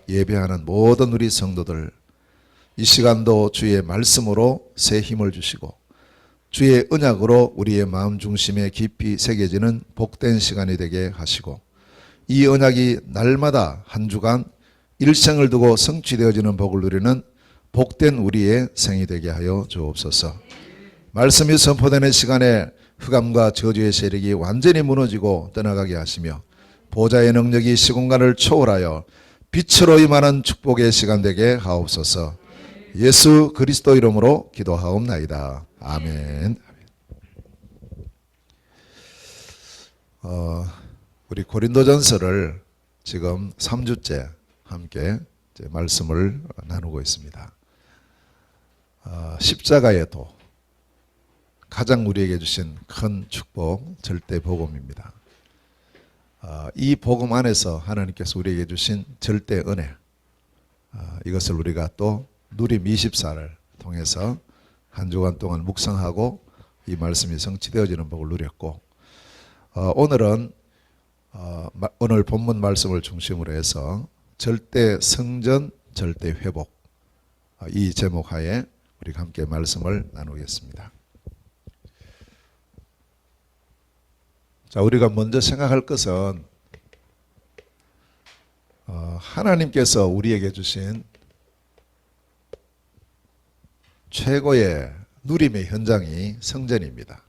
예배하는 모든 우리 성도들, 이 시간도 주의 말씀으로 새 힘을 주시고 주의 언약으로 우리의 마음 중심에 깊이 새겨지는 복된 시간이 되게 하시고, 이 언약이 날마다 한 주간 일생을 두고 성취되어지는 복을 누리는 복된 우리의 생이 되게 하여 주옵소서. 말씀이 선포되는 시간에 흑암과 저주의 세력이 완전히 무너지고 떠나가게 하시며 보좌의 능력이 시공간을 초월하여 빛으로 임하는 축복의 시간 되게 하옵소서. 예수 그리스도 이름으로 기도하옵나이다. 아멘. 우리 고린도전서를 지금 3주째 함께 말씀을 나누고 있습니다. 십자가의 도, 가장 우리에게 주신 큰 축복, 절대 복음입니다. 이 복음 안에서 하나님께서 우리에게 주신 절대 은혜, 이것을 우리가 또 누림 24를 통해서 한 주간 동안 묵상하고 이 말씀이 성취되어지는 복을 누렸고, 오늘은 오늘 본문 말씀을 중심으로 해서 절대 성전, 절대 회복, 이 제목 하에 우리가 함께 말씀을 나누겠습니다. 자, 우리가 먼저 생각할 것은 하나님께서 우리에게 주신 최고의 누림의 현장이 성전입니다.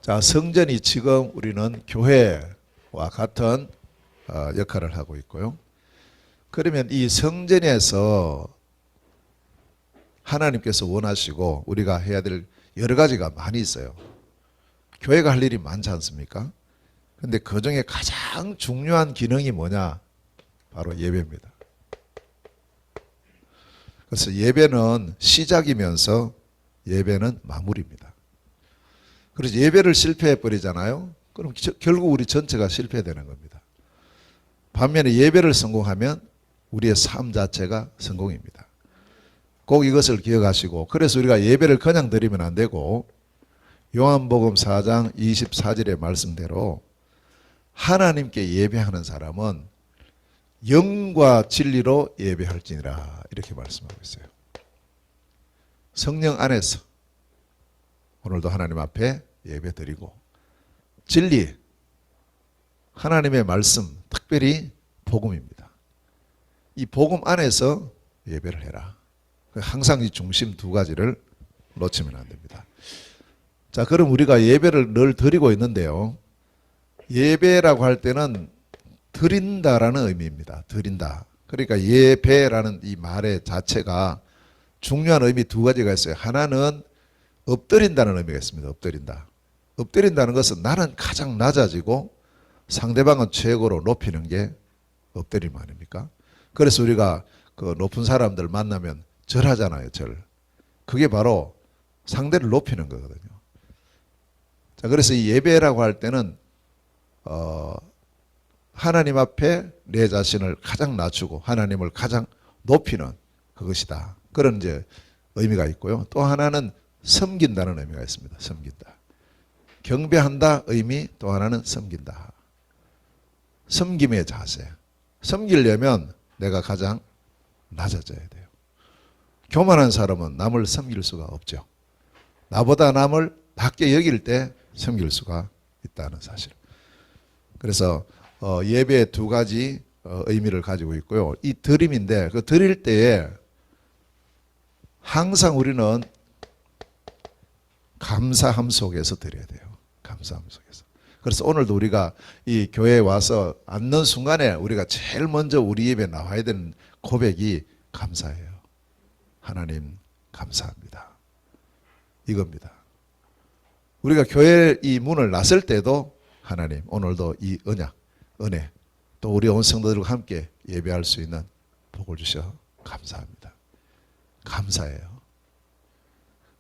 자, 성전이 지금 우리는 교회와 같은 역할을 하고 있고요. 그러면 이 성전에서 하나님께서 원하시고 우리가 해야 될 여러 가지가 많이 있어요. 교회가 할 일이 많지 않습니까? 그런데 그 중에 가장 중요한 기능이 뭐냐? 바로 예배입니다. 그래서 예배는 시작이면서 예배는 마무리입니다. 그래서 예배를 실패해 버리잖아요. 그럼 결국 우리 전체가 실패되는 겁니다. 반면에 예배를 성공하면 우리의 삶 자체가 성공입니다. 꼭 이것을 기억하시고, 그래서 우리가 예배를 그냥 드리면 안 되고 요한복음 4장 24절의 말씀대로 하나님께 예배하는 사람은 영과 진리로 예배할지니라, 이렇게 말씀하고 있어요. 성령 안에서 오늘도 하나님 앞에 예배 드리고, 진리, 하나님의 말씀, 특별히 복음입니다. 이 복음 안에서 예배를 해라. 항상 이 중심 두 가지를 놓치면 안 됩니다. 자, 그럼 우리가 예배를 늘 드리고 있는데요. 예배라고 할 때는 드린다라는 의미입니다. 드린다. 그러니까 예배라는 이 말의 자체가 중요한 의미 두 가지가 있어요. 하나는 엎드린다는 의미가 있습니다. 엎드린다. 엎드린다는 것은 나는 가장 낮아지고 상대방은 최고로 높이는 게 엎드림 아닙니까? 그래서 우리가 그 높은 사람들 만나면 절하잖아요. 절. 그게 바로 상대를 높이는 거거든요. 자, 그래서 이 예배라고 할 때는 하나님 앞에 내 자신을 가장 낮추고 하나님을 가장 높이는 그것이다. 그런 이제 의미가 있고요. 또 하나는 섬긴다는 의미가 있습니다. 섬긴다. 경배한다 의미, 또 하나는 섬긴다. 섬김의 자세. 섬기려면 내가 가장 낮아져야 돼요. 교만한 사람은 남을 섬길 수가 없죠. 나보다 남을 낮게 여길 때 섬길 수가 있다는 사실. 그래서 예배의 두 가지 의미를 가지고 있고요. 이 드림인데, 그 드릴 때에 항상 우리는 감사함 속에서 드려야 돼요. 감사함 속에서. 그래서 오늘도 우리가 이 교회에 와서 앉는 순간에 우리가 제일 먼저 우리 예배에 나와야 되는 고백이 감사해요. 하나님 감사합니다. 이겁니다. 우리가 교회 이 문을 나설 때도 하나님 오늘도 이 언약, 은혜, 또 우리 온 성도들과 함께 예배할 수 있는 복을 주셔 감사합니다. 감사해요.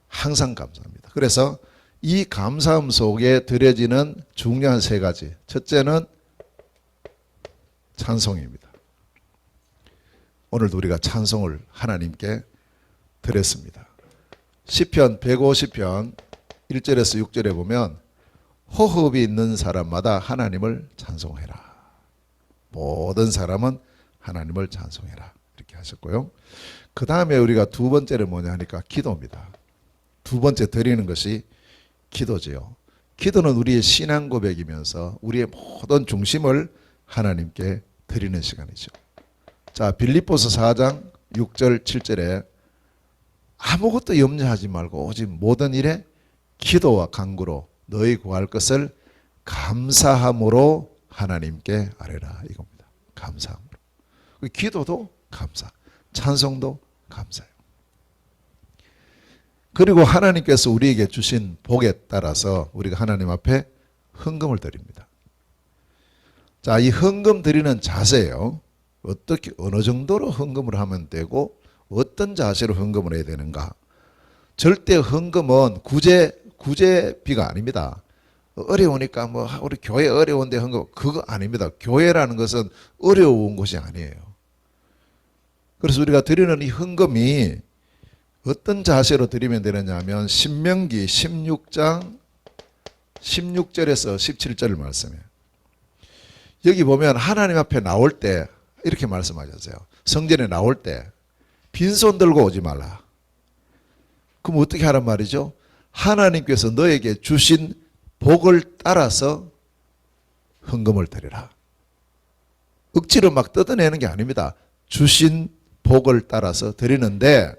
항상 감사합니다. 그래서 이 감사함 속에 드려지는 중요한 세 가지. 첫째는 찬송입니다. 오늘도 우리가 찬송을 하나님께 드렸습니다. 시편 150편 1절에서 6절에 보면 호흡이 있는 사람마다 하나님을 찬송해라. 모든 사람은 하나님을 찬송해라. 이렇게 하셨고요. 그 다음에 우리가 두 번째는 뭐냐 하니까 기도입니다. 두 번째 드리는 것이 기도지요. 기도는 우리의 신앙 고백이면서 우리의 모든 중심을 하나님께 드리는 시간이죠. 자, 빌립보서 4장 6절 7절에 아무것도 염려하지 말고 오직 모든 일에 기도와 간구로 너희 구할 것을 감사함으로 하나님께 아뢰라 이겁니다. 감사함으로. 기도도 감사, 찬송도 감사예요. 그리고 하나님께서 우리에게 주신 복에 따라서 우리가 하나님 앞에 헌금을 드립니다. 자, 이 헌금 드리는 자세예요. 어떻게 어느 정도로 헌금을 하면 되고 어떤 자세로 헌금을 해야 되는가. 절대 헌금은 구제비가 아닙니다. 어려우니까 뭐 우리 교회 어려운데 헌금 그거 아닙니다. 교회라는 것은 어려운 곳이 아니에요. 그래서 우리가 드리는 이 헌금이 어떤 자세로 드리면 되느냐 하면 신명기 16장 16절에서 17절 말씀이에요. 여기 보면 하나님 앞에 나올 때 이렇게 말씀하셨어요. 성전에 나올 때 빈손 들고 오지 말라. 그럼 어떻게 하란 말이죠? 하나님께서 너에게 주신 복을 따라서 헌금을 드리라. 억지로 막 뜯어내는 게 아닙니다. 주신 복을 따라서 드리는데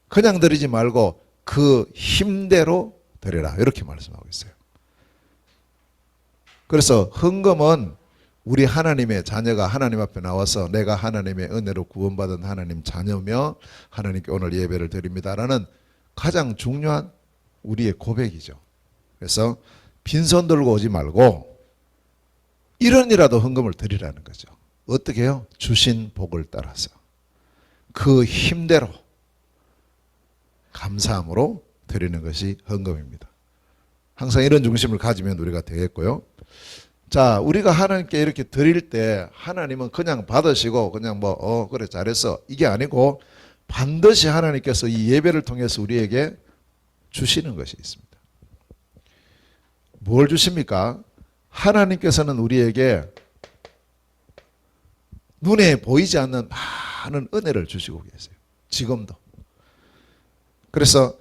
그냥 드리지 말고 그 힘대로 드리라. 이렇게 말씀하고 있어요. 그래서 헌금은 우리 하나님의 자녀가 하나님 앞에 나와서 내가 하나님의 은혜로 구원받은 하나님 자녀며 하나님께 오늘 예배를 드립니다라는 가장 중요한 우리의 고백이죠. 그래서 빈손 들고 오지 말고 1원이라도 헌금을 드리라는 거죠. 어떻게 해요? 주신 복을 따라서 그 힘대로 감사함으로 드리는 것이 헌금입니다. 항상 이런 중심을 가지면 우리가 되겠고요. 자, 우리가 하나님께 이렇게 드릴 때 하나님은 그냥 받으시고 그냥 그래 잘했어 이게 아니고 반드시 하나님께서 이 예배를 통해서 우리에게 주시는 것이 있습니다. 뭘 주십니까? 하나님께서는 우리에게 눈에 보이지 않는 많은 은혜를 주시고 계세요. 지금도. 그래서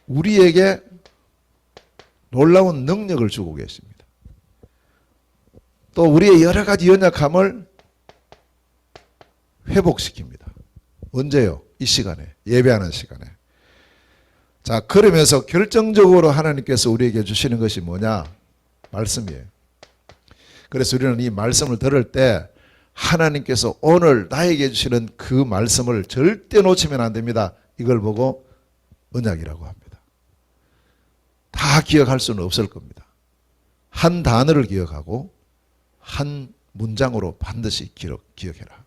우리에게 놀라운 능력을 주고 계십니다. 또 우리의 여러 가지 연약함을 회복시킵니다. 언제요? 이 시간에, 예배하는 시간에. 자, 그러면서 결정적으로 하나님께서 우리에게 주시는 것이 뭐냐? 말씀이에요. 그래서 우리는 이 말씀을 들을 때 하나님께서 오늘 나에게 주시는 그 말씀을 절대 놓치면 안 됩니다. 이걸 보고 언약이라고 합니다. 다 기억할 수는 없을 겁니다. 한 단어를 기억하고 한 문장으로 반드시 기억해라.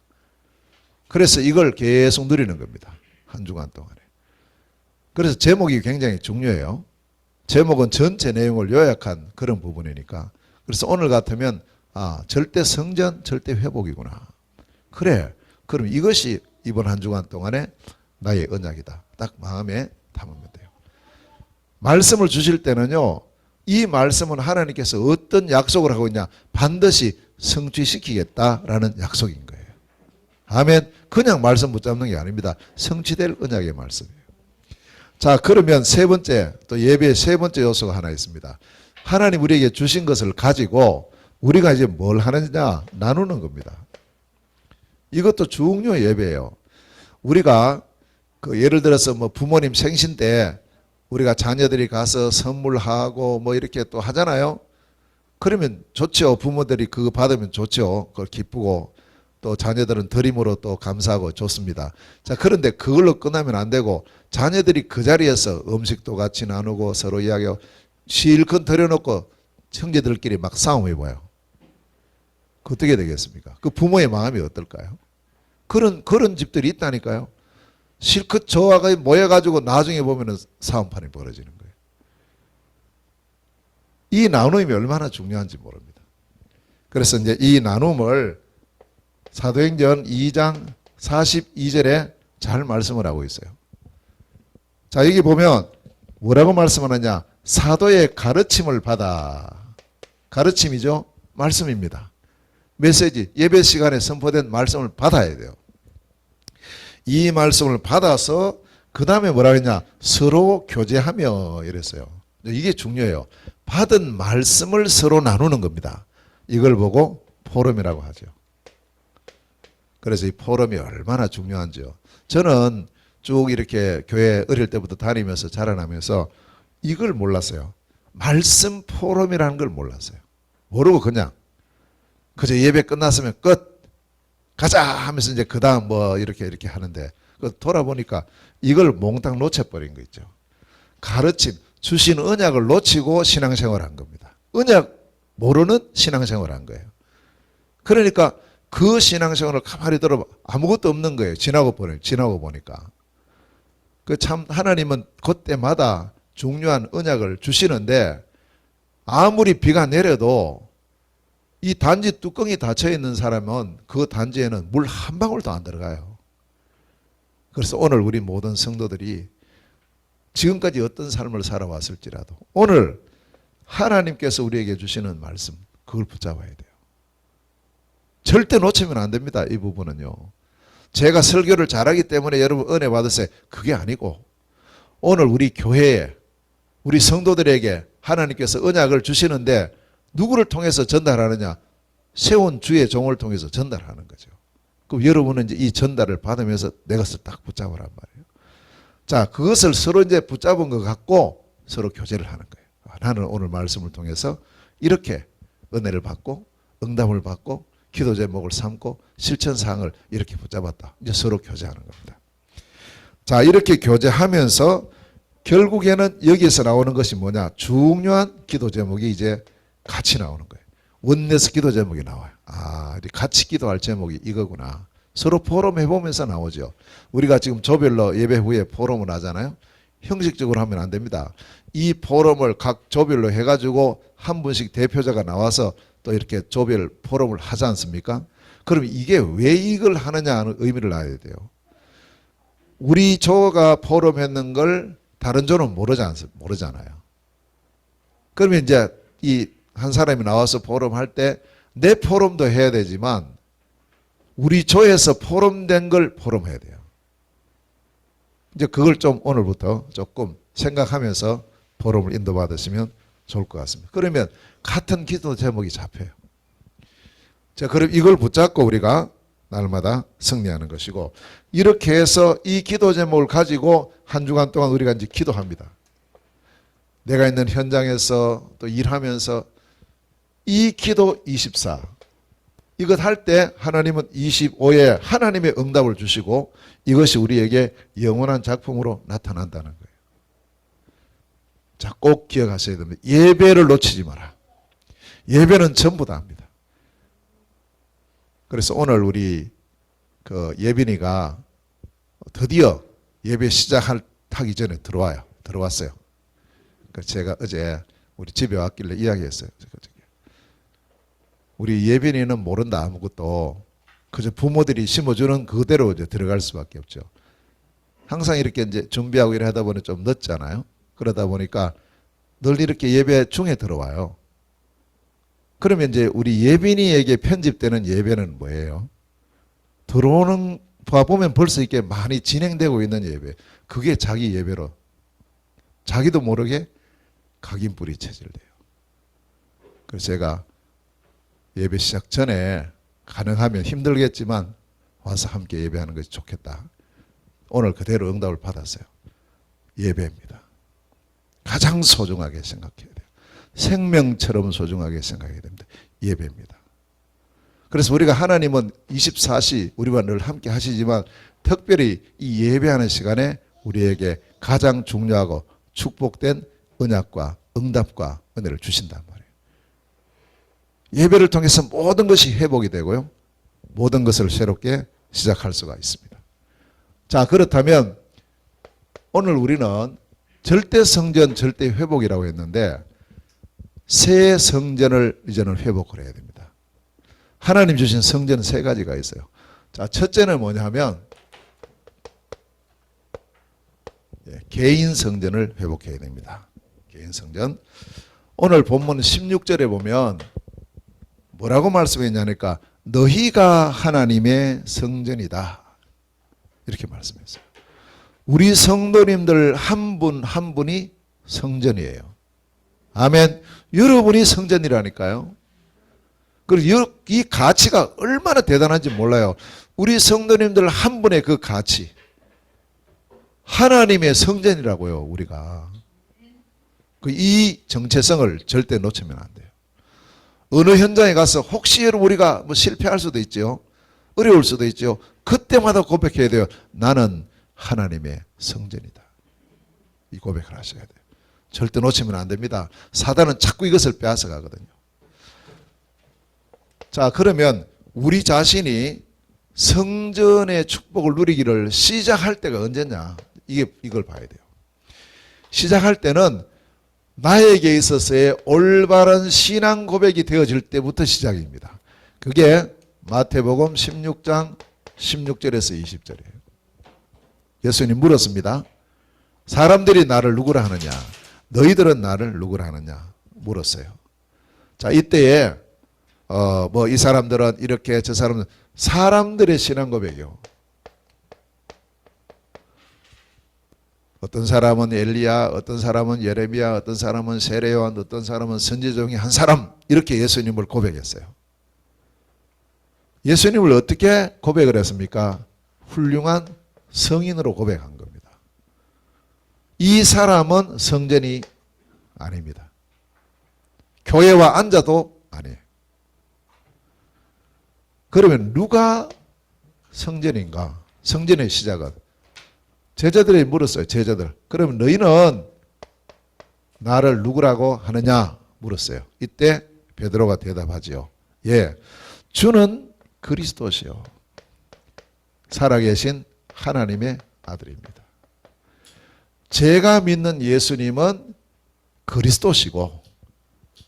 그래서 이걸 계속 누리는 겁니다. 한 주간 동안에. 그래서 제목이 굉장히 중요해요. 제목은 전체 내용을 요약한 그런 부분이니까. 그래서 오늘 같으면 절대 성전, 절대 회복이구나. 그래. 그럼 이것이 이번 한 주간 동안에 나의 언약이다. 딱 마음에 담으면 돼요. 말씀을 주실 때는요. 이 말씀은 하나님께서 어떤 약속을 하고 있냐. 반드시 성취시키겠다라는 약속인 거예요. 아멘. 그냥 말씀 붙잡는 게 아닙니다. 성취될 언약의 말씀이에요. 자, 그러면 세 번째, 또 예배의 세 번째 요소가 하나 있습니다. 하나님 우리에게 주신 것을 가지고 우리가 이제 뭘 하느냐 나누는 겁니다. 이것도 중요 예배예요. 우리가 예를 들어서 부모님 생신 때 우리가 자녀들이 가서 선물하고 이렇게 또 하잖아요. 그러면 좋죠. 부모들이 그거 받으면 좋죠. 그걸 기쁘고 또 자녀들은 드림으로 또 감사하고 좋습니다. 자, 그런데 그걸로 끝나면 안 되고 자녀들이 그 자리에서 음식도 같이 나누고 서로 이야기하고 실컷 들여놓고 형제들끼리 막 싸움해봐요. 그 어떻게 되겠습니까? 그 부모의 마음이 어떨까요? 그런 집들이 있다니까요. 실컷 저하가 모여가지고 나중에 보면은 싸움판이 벌어지는 거예요. 이 나눔이 얼마나 중요한지 모릅니다. 그래서 이제 이 나눔을 사도행전 2장 42절에 잘 말씀을 하고 있어요. 자, 여기 보면 뭐라고 말씀하느냐? 사도의 가르침을 받아. 가르침이죠? 말씀입니다. 메시지, 예배 시간에 선포된 말씀을 받아야 돼요. 이 말씀을 받아서 그 다음에 뭐라고 했냐? 서로 교제하며 이랬어요. 이게 중요해요. 받은 말씀을 서로 나누는 겁니다. 이걸 보고 포럼이라고 하죠. 그래서 이 포럼이 얼마나 중요한지요. 저는 쭉 이렇게 교회 어릴 때부터 다니면서 자라나면서 이걸 몰랐어요. 말씀 포럼이라는 걸 몰랐어요. 모르고 그냥 그저 예배 끝났으면 끝 가자 하면서 이제 그 다음 뭐 이렇게 하는데 돌아보니까 이걸 몽땅 놓쳐버린 거 있죠. 가르침, 주신 언약을 놓치고 신앙생활을 한 겁니다. 언약 모르는 신앙생활을 한 거예요. 그러니까 그 신앙생활을 가만히 들어봐 아무것도 없는 거예요. 지나고 보니까. 그 참 하나님은 그때마다 중요한 언약을 주시는데 아무리 비가 내려도 이 단지 뚜껑이 닫혀 있는 사람은 그 단지에는 물 한 방울도 안 들어가요. 그래서 오늘 우리 모든 성도들이 지금까지 어떤 삶을 살아왔을지라도 오늘 하나님께서 우리에게 주시는 말씀 그걸 붙잡아야 돼요. 절대 놓치면 안 됩니다. 이 부분은요. 제가 설교를 잘하기 때문에 여러분 은혜 받으세요. 그게 아니고 오늘 우리 교회에 우리 성도들에게 하나님께서 언약을 주시는데 누구를 통해서 전달하느냐? 세운 주의 종을 통해서 전달하는 거죠. 그럼 여러분은 이제 이 전달을 받으면서 내 것을 딱 붙잡으란 말이에요. 자, 그것을 서로 이제 붙잡은 것 갖고 서로 교제를 하는 거예요. 나는 오늘 말씀을 통해서 이렇게 은혜를 받고 응답을 받고 기도 제목을 삼고 실천 사항을 이렇게 붙잡았다. 이제 서로 교제하는 겁니다. 자, 이렇게 교제하면서 결국에는 여기에서 나오는 것이 뭐냐? 중요한 기도 제목이 이제 같이 나오는 거예요. 원내스 기도 제목이 나와요. 아, 같이 기도할 제목이 이거구나. 서로 포럼 해보면서 나오죠. 우리가 지금 조별로 예배 후에 포럼을 하잖아요. 형식적으로 하면 안 됩니다. 이 포럼을 각 조별로 해가지고 한 분씩 대표자가 나와서 또 이렇게 조별 포럼을 하지 않습니까? 그럼 이게 왜 이걸 하느냐 하는 의미를 놔야 돼요. 우리 조가 포럼했는 걸 다른 조는 모르잖아요. 그러면 이제 이 한 사람이 나와서 포럼 할 때 내 포럼도 해야 되지만 우리 조에서 포럼된 걸 포럼해야 돼요. 이제 그걸 좀 오늘부터 조금 생각하면서 포럼을 인도받으시면 좋을 것 같습니다. 그러면 같은 기도 제목이 잡혀요. 자, 그럼 이걸 붙잡고 우리가 날마다 승리하는 것이고 이렇게 해서 이 기도 제목을 가지고 한 주간 동안 우리가 이제 기도합니다. 내가 있는 현장에서 또 일하면서 이 기도 24 이것 할 때 하나님은 25에 하나님의 응답을 주시고 이것이 우리에게 영원한 작품으로 나타난다는 거예요. 자, 꼭 기억하셔야 됩니다. 예배를 놓치지 마라. 예배는 전부 다 합니다. 그래서 오늘 우리 그 예빈이가 드디어 예배 시작하기 전에 들어왔어요. 제가 어제 우리 집에 왔길래 이야기했어요. 우리 예빈이는 모른다 아무것도. 그저 부모들이 심어주는 그대로 이제 들어갈 수밖에 없죠. 항상 이렇게 이제 준비하고 이래 하다 보니 좀 늦잖아요. 그러다 보니까 늘 이렇게 예배 중에 들어와요. 그러면 이제 우리 예빈이에게 편집되는 예배는 뭐예요? 들어오는 보면 벌써 이렇게 많이 진행되고 있는 예배. 그게 자기 예배로 자기도 모르게 각인불이 체질돼요. 그래서 제가 예배 시작 전에 가능하면 힘들겠지만 와서 함께 예배하는 것이 좋겠다. 오늘 그대로 응답을 받았어요. 예배입니다. 가장 소중하게 생각해야 돼요. 생명처럼 소중하게 생각해야 됩니다. 예배입니다. 그래서 우리가 하나님은 24시 우리와 늘 함께 하시지만 특별히 이 예배하는 시간에 우리에게 가장 중요하고 축복된 언약과 응답과 은혜를 주신단 말이에요. 예배를 통해서 모든 것이 회복이 되고요. 모든 것을 새롭게 시작할 수가 있습니다. 자, 그렇다면 오늘 우리는 절대 성전, 절대 회복이라고 했는데 새 성전을 이제는 회복을 해야 됩니다. 하나님 주신 성전은 세 가지가 있어요. 자, 첫째는 뭐냐면 개인 성전을 회복해야 됩니다. 개인 성전. 오늘 본문 16절에 보면 뭐라고 말씀했냐니까 너희가 하나님의 성전이다. 이렇게 말씀했어요. 우리 성도님들 한 분 한 분이 성전이에요. 아멘. 여러분이 성전이라니까요. 그리고 이 가치가 얼마나 대단한지 몰라요. 우리 성도님들 한 분의 그 가치. 하나님의 성전이라고요, 우리가. 이 정체성을 절대 놓치면 안 돼요. 어느 현장에 가서 혹시 우리가 뭐 실패할 수도 있죠. 어려울 수도 있죠. 그때마다 고백해야 돼요. 나는 하나님의 성전이다. 이 고백을 하셔야 돼요. 절대 놓치면 안 됩니다. 사단은 자꾸 이것을 빼앗아 가거든요. 자, 그러면 우리 자신이 성전의 축복을 누리기를 시작할 때가 언제냐? 이걸 봐야 돼요. 시작할 때는 나에게 있어서의 올바른 신앙 고백이 되어질 때부터 시작입니다. 그게 마태복음 16장 16절에서 20절이에요. 예수님 물었습니다. 사람들이 나를 누구라 하느냐? 너희들은 나를 누구라 하느냐? 물었어요. 자, 이때에 이 사람들은 이렇게, 저 사람은 사람들의 신앙 고백이요. 어떤 사람은 엘리야, 어떤 사람은 예레미야, 어떤 사람은 세례요한, 어떤 사람은 선지자 중에 한 사람, 이렇게 예수님을 고백했어요. 예수님을 어떻게 고백을 했습니까? 훌륭한 성인으로 고백한 겁니다. 이 사람은 성전이 아닙니다. 교회와 앉아도 아니에요. 그러면 누가 성전인가? 성전의 시작은 제자들이 물었어요. 제자들. 그러면 너희는 나를 누구라고 하느냐? 물었어요. 이때 베드로가 대답하지요. 예, 주는 그리스도시요 살아계신 하나님의 아들입니다. 제가 믿는 예수님은 그리스도시고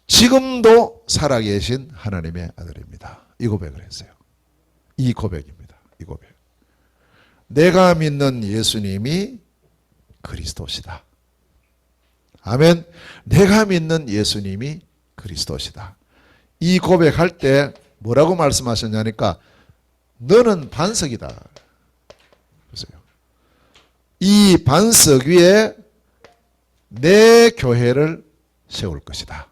지금도 살아계신 하나님의 아들입니다. 이 고백을 했어요. 이 고백입니다. 이 고백. 내가 믿는 예수님이 그리스도시다. 아멘. 내가 믿는 예수님이 그리스도시다. 이 고백할 때 뭐라고 말씀하셨냐니까 너는 반석이다. 보세요. 이 반석 위에 내 교회를 세울 것이다.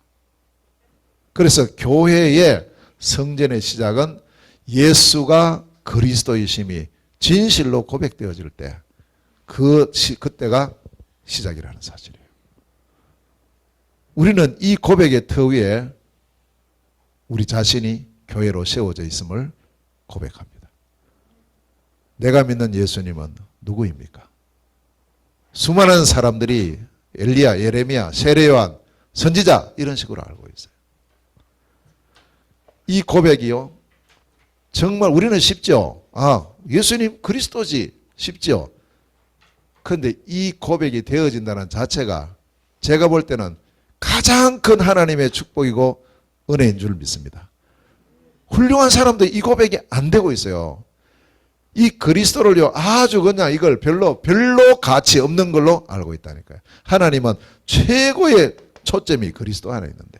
그래서 교회의 성전의 시작은 예수가 그리스도이심이 진실로 고백되어질 때 그때가 시작이라는 사실이에요. 우리는 이 고백의 터 위에 우리 자신이 교회로 세워져 있음을 고백합니다. 내가 믿는 예수님은 누구입니까? 수많은 사람들이 엘리야, 예레미야, 세례요한, 선지자 이런 식으로 알고 있어요. 이 고백이요. 정말 우리는 쉽죠. 아, 예수님 그리스도지 쉽죠. 그런데 이 고백이 되어진다는 자체가 제가 볼 때는 가장 큰 하나님의 축복이고 은혜인 줄 믿습니다. 훌륭한 사람도 이 고백이 안 되고 있어요. 이 그리스도를요 아주 그냥 이걸 별로 가치 없는 걸로 알고 있다니까요. 하나님은 최고의 초점이 그리스도 안에 있는데.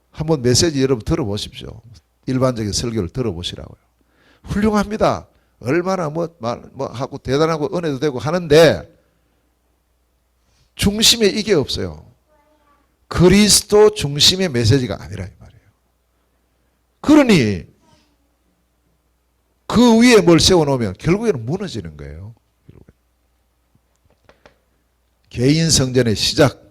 한번 메시지 여러분 들어보십시오. 일반적인 설교를 들어보시라고요. 훌륭합니다. 얼마나 하고 대단하고 은혜도 되고 하는데 중심에 이게 없어요. 그리스도 중심의 메시지가 아니라 이 말이에요. 그러니 그 위에 뭘 세워놓으면 결국에는 무너지는 거예요. 개인 성전의 시작,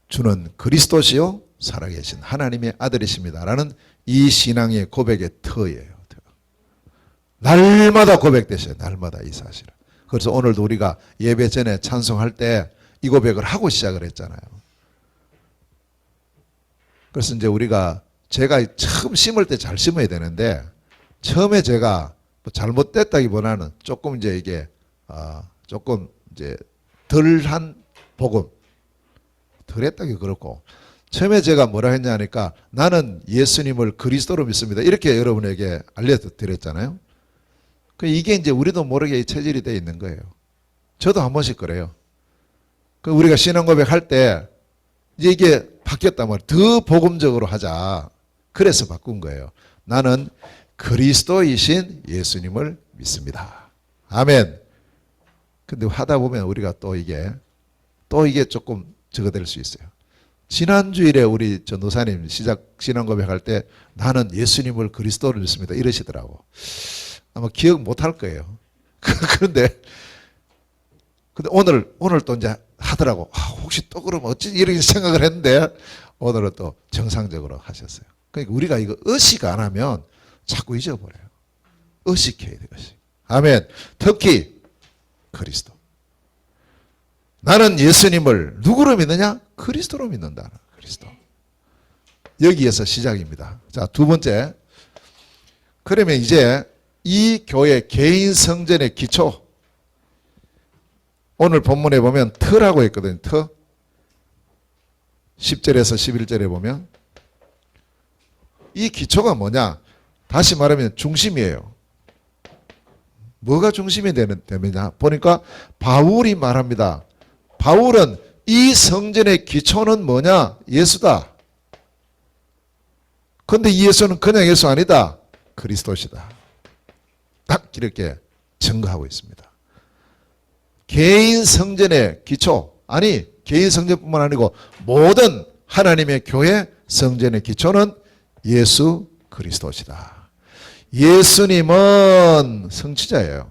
주는 그리스도시요 살아계신 하나님의 아들이십니다라는 이 신앙의 고백의 터예요. 날마다 고백되셔요. 날마다 이 사실은. 그래서 오늘도 우리가 예배 전에 찬송할 때 이 고백을 하고 시작을 했잖아요. 그래서 이제 제가 처음 심을 때 잘 심어야 되는데 처음에 제가 잘못됐다기보다는 조금 이제 이게 조금 이제 덜한 복음, 덜했다기 그렇고 처음에 제가 뭐라 했냐 하니까 나는 예수님을 그리스도로 믿습니다. 이렇게 여러분에게 알려드렸잖아요. 이게 이제 우리도 모르게 체질이 되어 있는 거예요. 저도 한 번씩 그래요. 우리가 신앙 고백할 때 이제 이게 바뀌었단 말이에요. 더 복음적으로 하자. 그래서 바꾼 거예요. 나는 그리스도이신 예수님을 믿습니다. 아멘. 근데 하다 보면 우리가 또 이게 조금 저거 될 수 있어요. 지난 주일에 우리 전도사님 신앙 고백할 때 나는 예수님을 그리스도를 믿습니다 이러시더라고. 아마 기억 못 할 거예요. 그런데 오늘 또 이제 하더라고. 혹시 또 그러면 어찌 이렇게 생각을 했는데 오늘은 또 정상적으로 하셨어요. 그러니까 우리가 이거 의식 안 하면 자꾸 잊어버려요. 의식해야 돼요. 의식. 아멘. 특히 그리스도. 나는 예수님을 누구로 믿느냐? 그리스도로 믿는다. 그리스도. 여기에서 시작입니다. 자, 두 번째. 그러면 이제 이 교회 개인 성전의 기초. 오늘 본문에 보면 터라고 했거든요. 터. 10절에서 11절에 보면 이 기초가 뭐냐? 다시 말하면 중심이에요. 뭐가 중심이 되느냐? 보니까 바울이 말합니다. 바울은 이 성전의 기초는 뭐냐? 예수다. 그런데 이 예수는 그냥 예수 아니다. 그리스도시다. 딱 이렇게 증거하고 있습니다. 개인 성전의 기초, 아니 개인 성전뿐만 아니고 모든 하나님의 교회 성전의 기초는 예수 그리스도시다. 예수님은 성취자예요.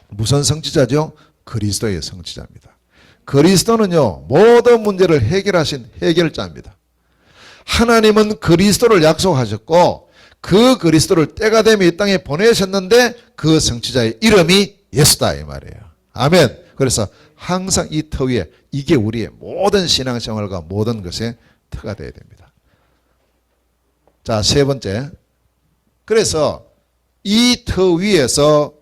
무슨 성취자죠? 그리스도의 성취자입니다. 그리스도는요, 모든 문제를 해결하신 해결자입니다. 하나님은 그리스도를 약속하셨고 그 그리스도를 때가 되면 이 땅에 보내셨는데 그 성취자의 이름이 예수다 이 말이에요. 아멘. 그래서 항상 이 터 위에 이게 우리의 모든 신앙생활과 모든 것의 터가 되어야 됩니다. 자, 세 번째. 그래서 이 터 위에서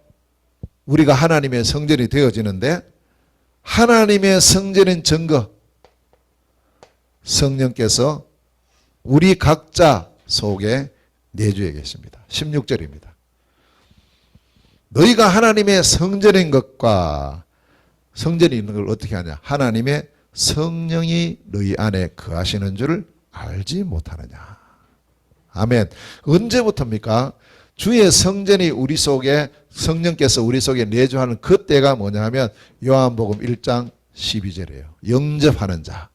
우리가 하나님의 성전이 되어지는데 하나님의 성전인 증거 성령께서 우리 각자 속에 내주에 계십니다. 16절입니다. 너희가 하나님의 성전인 것과 성전이 있는 걸 어떻게 하냐? 하나님의 성령이 너희 안에 거하시는 줄을 알지 못하느냐? 아멘. 언제부터입니까? 주의 성전이 우리 속에 성령께서 우리 속에 내주하는 그때가 뭐냐 하면 요한복음 1장 12절이에요. 영접하는 자.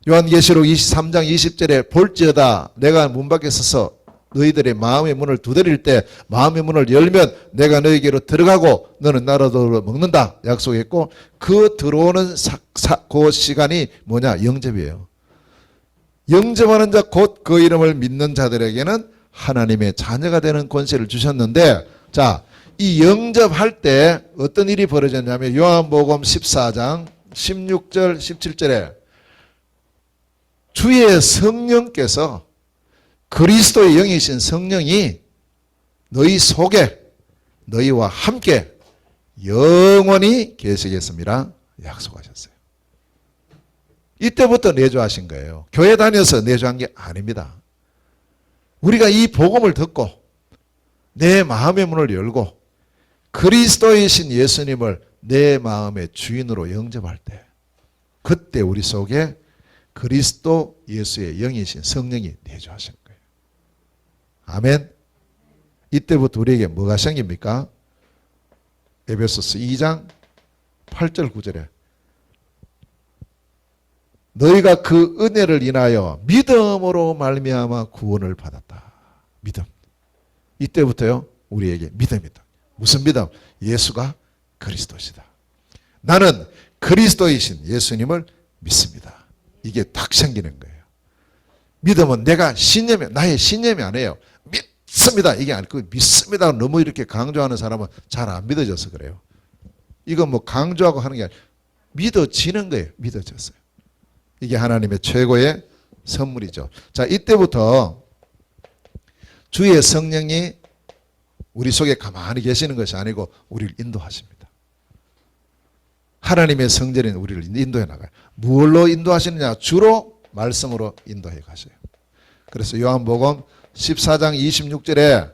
요한계시록 23장 20절에 볼지어다 내가 문 밖에 서서 너희들의 마음의 문을 두드릴 때 마음의 문을 열면 내가 너희에게로 들어가고 너는 나로 더불어 먹는다 약속했고 그 들어오는 그 시간이 뭐냐? 영접이에요. 영접하는 자 곧 그 이름을 믿는 자들에게는 하나님의 자녀가 되는 권세를 주셨는데 자, 이 영접할 때 어떤 일이 벌어졌냐면 요한복음 14장 16절 17절에 주의 성령께서 그리스도의 영이신 성령이 너희 속에 너희와 함께 영원히 계시겠습니다 약속하셨어요. 이때부터 내주하신 거예요. 교회 다녀서 내주한 게 아닙니다. 우리가 이 복음을 듣고 내 마음의 문을 열고 그리스도이신 예수님을 내 마음의 주인으로 영접할 때 그때 우리 속에 그리스도 예수의 영이신 성령이 내주하신 거예요. 아멘. 이때부터 우리에게 뭐가 생깁니까? 에베소서 2장 8절 9절에 너희가 그 은혜를 인하여 믿음으로 말미암아 구원을 받았다. 믿음. 이때부터요 우리에게 믿음이다. 무슨 믿음? 예수가 그리스도시다. 나는 그리스도이신 예수님을 믿습니다. 이게 딱 생기는 거예요. 믿음은 내가 신념이 나의 신념이 아니에요. 믿습니다. 이게 아니고 믿습니다. 너무 이렇게 강조하는 사람은 잘 안 믿어져서 그래요. 이건 뭐 강조하고 하는 게 아니라 믿어지는 거예요. 믿어졌어요. 이게 하나님의 최고의 선물이죠. 자, 이때부터 주의 성령이 우리 속에 가만히 계시는 것이 아니고 우리를 인도하십니다. 하나님의 성전인 우리를 인도해 나가요. 무엇로 인도하시느냐? 주로 말씀으로 인도해 가셔요. 그래서 요한복음 14장 26절에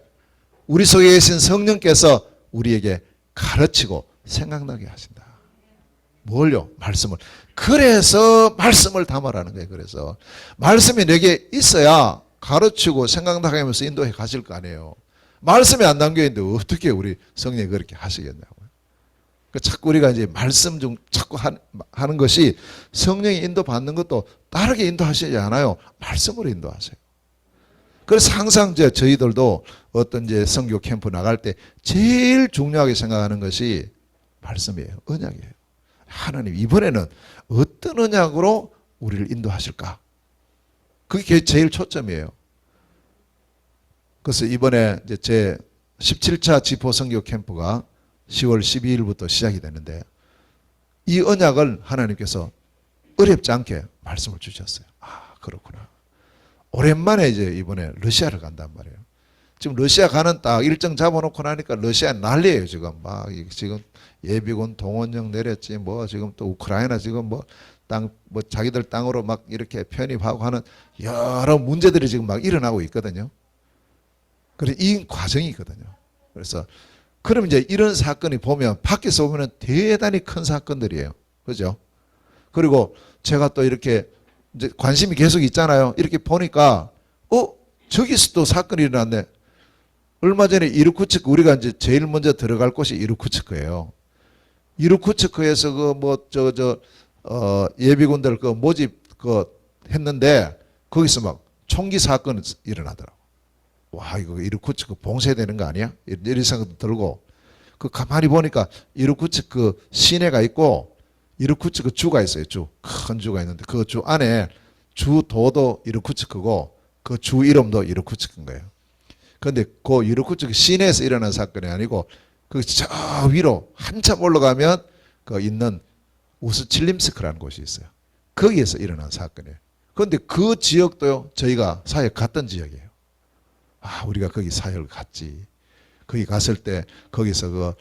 우리 속에 계신 성령께서 우리에게 가르치고 생각나게 하신다. 뭘요? 말씀을. 그래서 말씀을 담으라는 거예요. 그래서 말씀이 내게 있어야 가르치고 생각나가면서 인도해 가실 거 아니에요. 말씀에 안 담겨 있는데 어떻게 우리 성령이 그렇게 하시겠냐고요. 자꾸 우리가 이제 말씀 중 자꾸 하는 것이 성령이 인도받는 것도 다르게 인도하시지 않아요. 말씀으로 인도하세요. 그래서 항상 저희들도 어떤 이제 선교 캠프 나갈 때 제일 중요하게 생각하는 것이 말씀이에요. 언약이에요. 하나님 이번에는 어떤 언약으로 우리를 인도하실까? 그게 제일 초점이에요. 그래서 이번에 이제 제 17차 지포 선교 캠프가 10월 12일부터 시작이 되는데 이 언약을 하나님께서 어렵지 않게 말씀을 주셨어요. 아, 그렇구나. 오랜만에 이제 이번에 러시아를 간단 말이에요. 지금 러시아 가는 딱 일정 잡아놓고 나니까 러시아 난리예요. 지금 막 지금 예비군 동원령 내렸지 뭐 지금 또 우크라이나 지금 뭐 땅 뭐 자기들 땅으로 막 이렇게 편입하고 하는 여러 문제들이 지금 막 일어나고 있거든요. 그래서 이 과정이 있거든요. 그래서 그럼 이제 이런 사건이 보면 밖에서 보면 대단히 큰 사건들이에요. 그죠? 그리고 제가 또 이렇게 이제 관심이 계속 있잖아요. 이렇게 보니까 저기서 또 사건이 일어났네. 얼마 전에 이르쿠츠크 우리가 이제 제일 먼저 들어갈 곳이 이르쿠츠크예요. 이르쿠츠크에서 그 뭐 예비군들 그 모집 했는데 거기서 막 총기 사건이 일어나더라고. 와, 이거 이르쿠츠크 봉쇄되는 거 아니야? 이런 생각도 들고 그 가만히 보니까 이르쿠츠크 시내가 있고 이르쿠츠크 주가 있어요. 큰 주가 있는데 그 주 안에 주도도 이르쿠츠크고 그 주 이름도 이르쿠츠크인 거예요. 그런데 그 이르쿠츠크 시내에서 일어난 사건이 아니고 그 저 위로 한참 올라가면 그 있는 우스칠림스크라는 곳이 있어요. 거기에서 일어난 사건이에요. 그런데 그 지역도요 저희가 사역 갔던 지역이에요. 아, 우리가 거기 사역을 갔지. 거기 갔을 때 거기서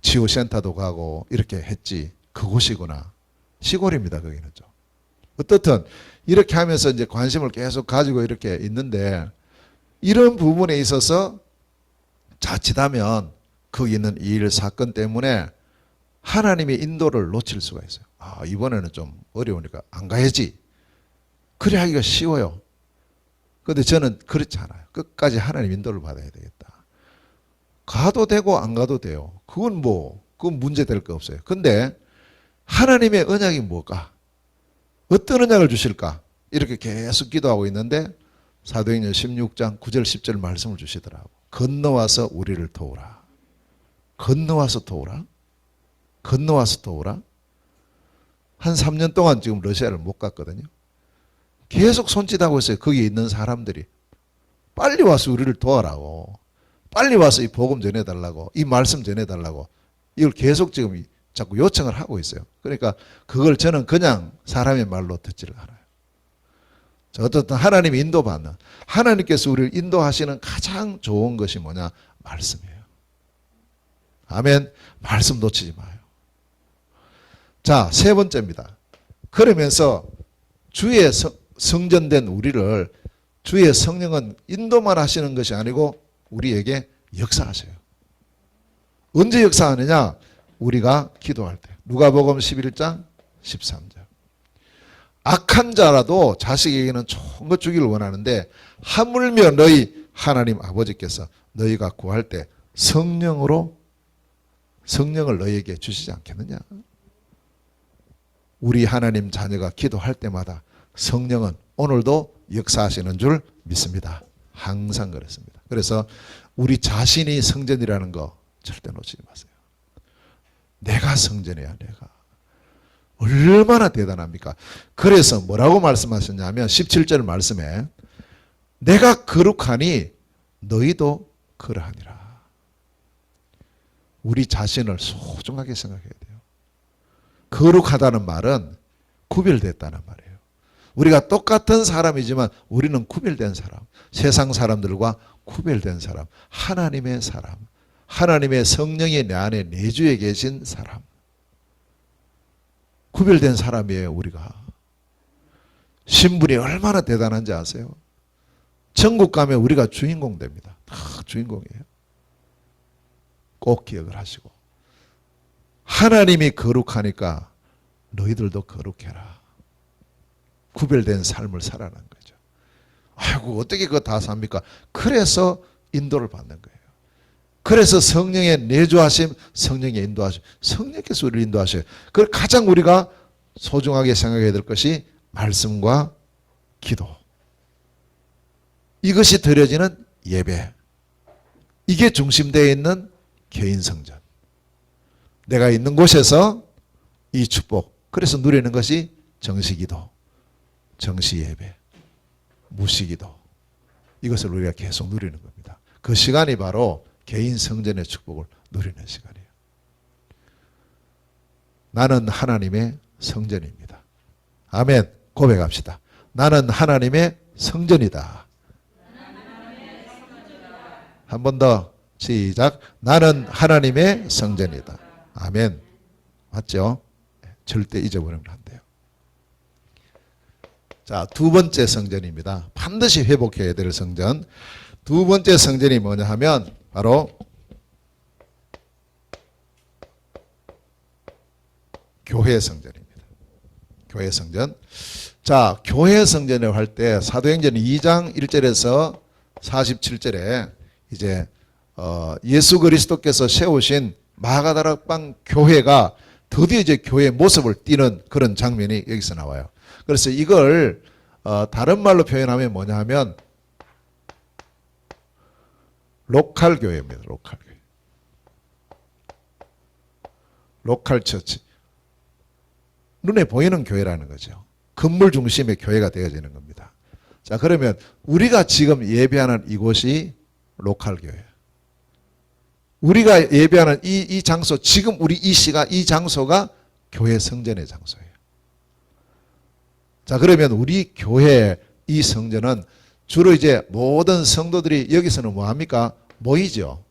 치유센터도 가고 이렇게 했지. 그곳이구나. 시골입니다. 거기는 좀. 어떻든 이렇게 하면서 이제 관심을 계속 가지고 이렇게 있는데 이런 부분에 있어서 자칫하면 거기 있는 이 일 사건 때문에 하나님의 인도를 놓칠 수가 있어요. 아, 이번에는 좀 어려우니까 안 가야지. 그래 하기가 쉬워요. 그런데 저는 그렇지 않아요. 끝까지 하나님 인도를 받아야 되겠다. 가도 되고 안 가도 돼요. 그건 문제 될 거 없어요. 근데 하나님의 언약이 뭘까? 어떤 언약을 주실까? 이렇게 계속 기도하고 있는데 사도행전 16장 9절 10절 말씀을 주시더라고. 건너와서 우리를 도우라. 건너와서 도우라. 건너와서 도우라. 한 3년 동안 지금 러시아를 못 갔거든요. 계속 손짓하고 있어요. 거기 있는 사람들이. 빨리 와서 우리를 도와라고. 빨리 와서 이 복음 전해달라고. 이 말씀 전해달라고. 이걸 계속 지금 자꾸 요청을 하고 있어요. 그러니까 그걸 저는 그냥 사람의 말로 듣지를 않아요. 어떻든 하나님이 인도받는, 하나님께서 우리를 인도하시는 가장 좋은 것이 뭐냐? 말씀이에요. 아멘. 말씀 놓치지 마요. 자, 세 번째입니다. 그러면서 주의 성전된 우리를 주의 성령은 인도만 하시는 것이 아니고 우리에게 역사하셔요. 언제 역사하느냐? 우리가 기도할 때. 누가복음 11장 13절. 악한 자라도 자식에게는 좋은 것 주기를 원하는데 하물며 너희 하나님 아버지께서 너희가 구할 때 성령을 너희에게 주시지 않겠느냐? 우리 하나님 자녀가 기도할 때마다 성령은 오늘도 역사하시는 줄 믿습니다. 항상 그렇습니다. 그래서 우리 자신이 성전이라는 거 절대 놓치지 마세요. 내가 성전이야, 내가. 얼마나 대단합니까? 그래서 뭐라고 말씀하셨냐면 17절 말씀에 내가 거룩하니 너희도 그러하니라. 우리 자신을 소중하게 생각해야 돼요. 거룩하다는 말은 구별됐다는 말이에요. 우리가 똑같은 사람이지만 우리는 구별된 사람, 세상 사람들과 구별된 사람, 하나님의 사람, 하나님의 성령이 내 안에 내주에 계신 사람, 구별된 사람이에요. 우리가. 신분이 얼마나 대단한지 아세요? 천국 가면 우리가 주인공 됩니다. 다 주인공이에요. 꼭 기억을 하시고, 하나님이 거룩하니까 너희들도 거룩해라. 구별된 삶을 살아가는 거죠. 아이고 어떻게 그거 다 삽니까? 그래서 인도를 받는 거예요. 그래서 성령의 내주하심, 성령의 인도하심, 성령께서 우리를 인도하셔요. 그걸 가장 우리가 소중하게 생각해야 될 것이 말씀과 기도. 이것이 드려지는 예배. 이게 중심되어 있는 개인 성전. 내가 있는 곳에서 이 축복. 그래서 누리는 것이 정시기도, 정시예배, 무시기도. 이것을 우리가 계속 누리는 겁니다. 그 시간이 바로 개인 성전의 축복을 누리는 시간이에요. 나는 하나님의 성전입니다. 아멘. 고백합시다. 나는 하나님의 성전이다. 한 번 더 시작. 나는 하나님의 성전이다. 아멘. 맞죠? 절대 잊어버리면 안 돼요. 자, 두 번째 성전입니다. 반드시 회복해야 될 성전. 두 번째 성전이 뭐냐 하면 바로 교회 성전입니다. 교회 성전. 자, 교회 성전을 할 때 사도행전 2장 1절에서 47절에 이제 예수 그리스도께서 세우신 마가다락방 교회가 드디어 이제 교회의 모습을 띠는 그런 장면이 여기서 나와요. 그래서 이걸 다른 말로 표현하면 뭐냐 하면 로컬 교회입니다. 로컬 교회. 로컬 처치. 눈에 보이는 교회라는 거죠. 건물 중심의 교회가 되어지는 겁니다. 자, 그러면 우리가 지금 예배하는 이곳이 로컬 교회. 우리가 예배하는 이 장소, 지금 우리 이 시간 이 장소가 교회 성전의 장소예요. 자, 그러면 우리 교회 이 성전은 주로 이제 모든 성도들이 여기서는 뭐 합니까? 모이죠.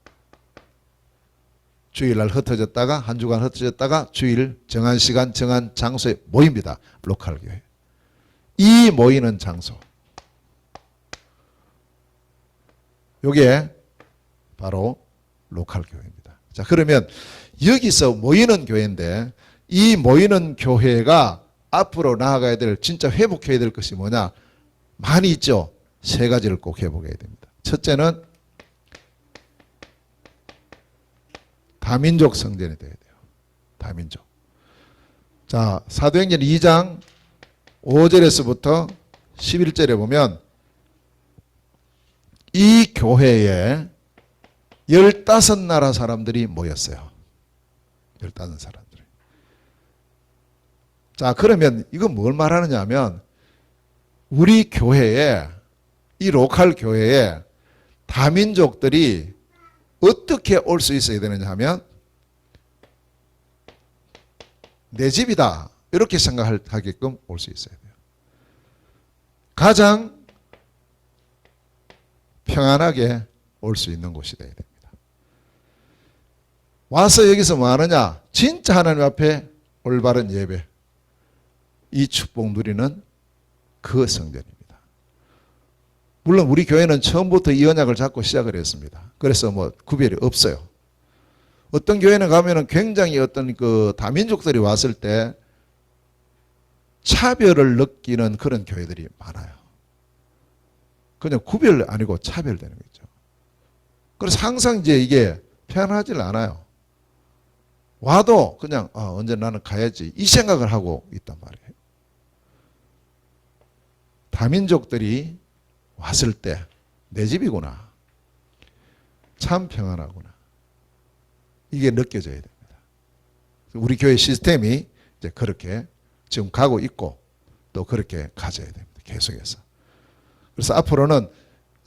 주일날 흩어졌다가 한 주간 흩어졌다가 주일 정한 시간 정한 장소에 모입니다. 로컬 교회. 이 모이는 장소. 요게 바로 로컬 교회입니다. 자, 그러면 여기서 모이는 교회인데 이 모이는 교회가 앞으로 나아가야 될 진짜 회복해야 될 것이 뭐냐? 많이 있죠. 세 가지를 꼭 회복해야 됩니다. 첫째는 다민족 성전이 되어야 돼요. 다민족. 자, 사도행전 2장 5절에서부터 11절에 보면 이 교회에 15나라 사람들이 모였어요. 15사람들이. 자, 그러면 이건 뭘 말하느냐 하면 우리 교회에 이 로컬 교회에 다민족들이 어떻게 올 수 있어야 되느냐 하면 내 집이다 이렇게 생각하게끔 올 수 있어야 돼요. 가장 평안하게 올 수 있는 곳이 되어야 됩니다. 와서 여기서 뭐 하느냐? 진짜 하나님 앞에 올바른 예배, 이 축복 누리는 그 성전입니다. 물론 우리 교회는 처음부터 이 언약을 잡고 시작을 했습니다. 그래서 뭐 구별이 없어요. 어떤 교회는 가면은 굉장히 어떤 그 다민족들이 왔을 때 차별을 느끼는 그런 교회들이 많아요. 그냥 구별 아니고 차별되는 거죠. 그래서 항상 이제 이게 편하지 않아요. 와도 그냥 언제 나는 가야지 이 생각을 하고 있단 말이에요. 다민족들이 왔을 때 내 집이구나. 참 평안하구나. 이게 느껴져야 됩니다. 우리 교회 시스템이 이제 그렇게 지금 가고 있고 또 그렇게 가져야 됩니다. 계속해서. 그래서 앞으로는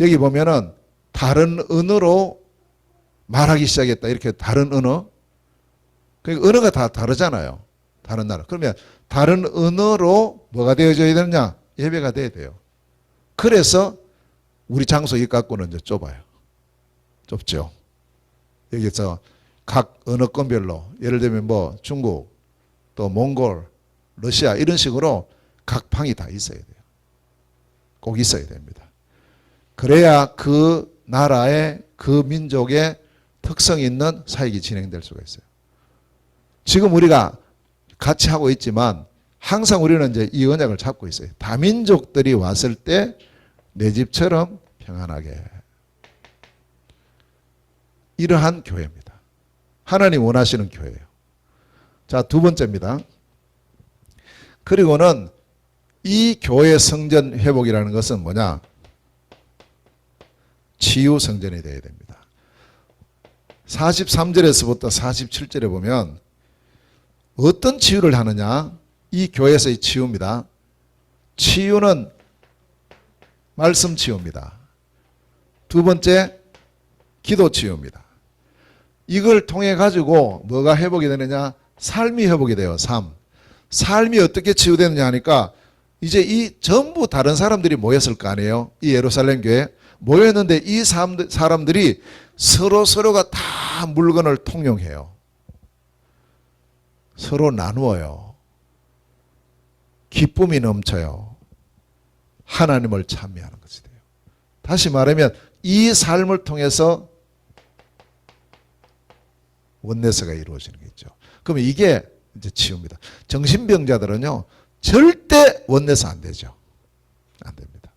여기 보면은 다른 언어로 말하기 시작했다. 이렇게 다른 언어. 그러니까 언어가 다 다르잖아요. 다른 나라. 그러면 다른 언어로 뭐가 되어져야 되느냐? 예배가 돼야 돼요. 그래서 우리 장소 이 갖고는 이제 좁아요. 좁죠. 여기서 각 언어권별로 예를 들면 뭐 중국, 또 몽골, 러시아 이런 식으로 각 방이 다 있어야 돼요. 꼭 있어야 됩니다. 그래야 그 나라의 그 민족의 특성 있는 사역이 진행될 수가 있어요. 지금 우리가 같이 하고 있지만 항상 우리는 이제 이 언약을 잡고 있어요. 다민족들이 왔을 때 내 집처럼 평안하게. 이러한 교회입니다. 하나님 원하시는 교회예요. 자, 두 번째입니다. 그리고는 이 교회 성전 회복이라는 것은 뭐냐? 치유 성전이 되어야 됩니다. 43절에서부터 47절에 보면 어떤 치유를 하느냐? 이 교회에서의 치유입니다. 치유는 말씀 치유입니다. 두 번째, 기도 치유입니다. 이걸 통해 가지고 뭐가 회복이 되느냐? 삶이 회복이 돼요. 삶이 어떻게 치유되느냐 하니까 이제 이 전부 다른 사람들이 모였을 거 아니에요. 이 예루살렘 교회 모였는데 이 사람들이 서로가 다 물건을 통용해요. 서로 나누어요. 기쁨이 넘쳐요. 하나님을 찬미하는 것이 돼요. 다시 말하면 이 삶을 통해서 원내스가 이루어지는 거죠. 그러면 이게 이제 치유입니다. 정신병자들은요, 절대 원내스 안 되죠. 안 됩니다.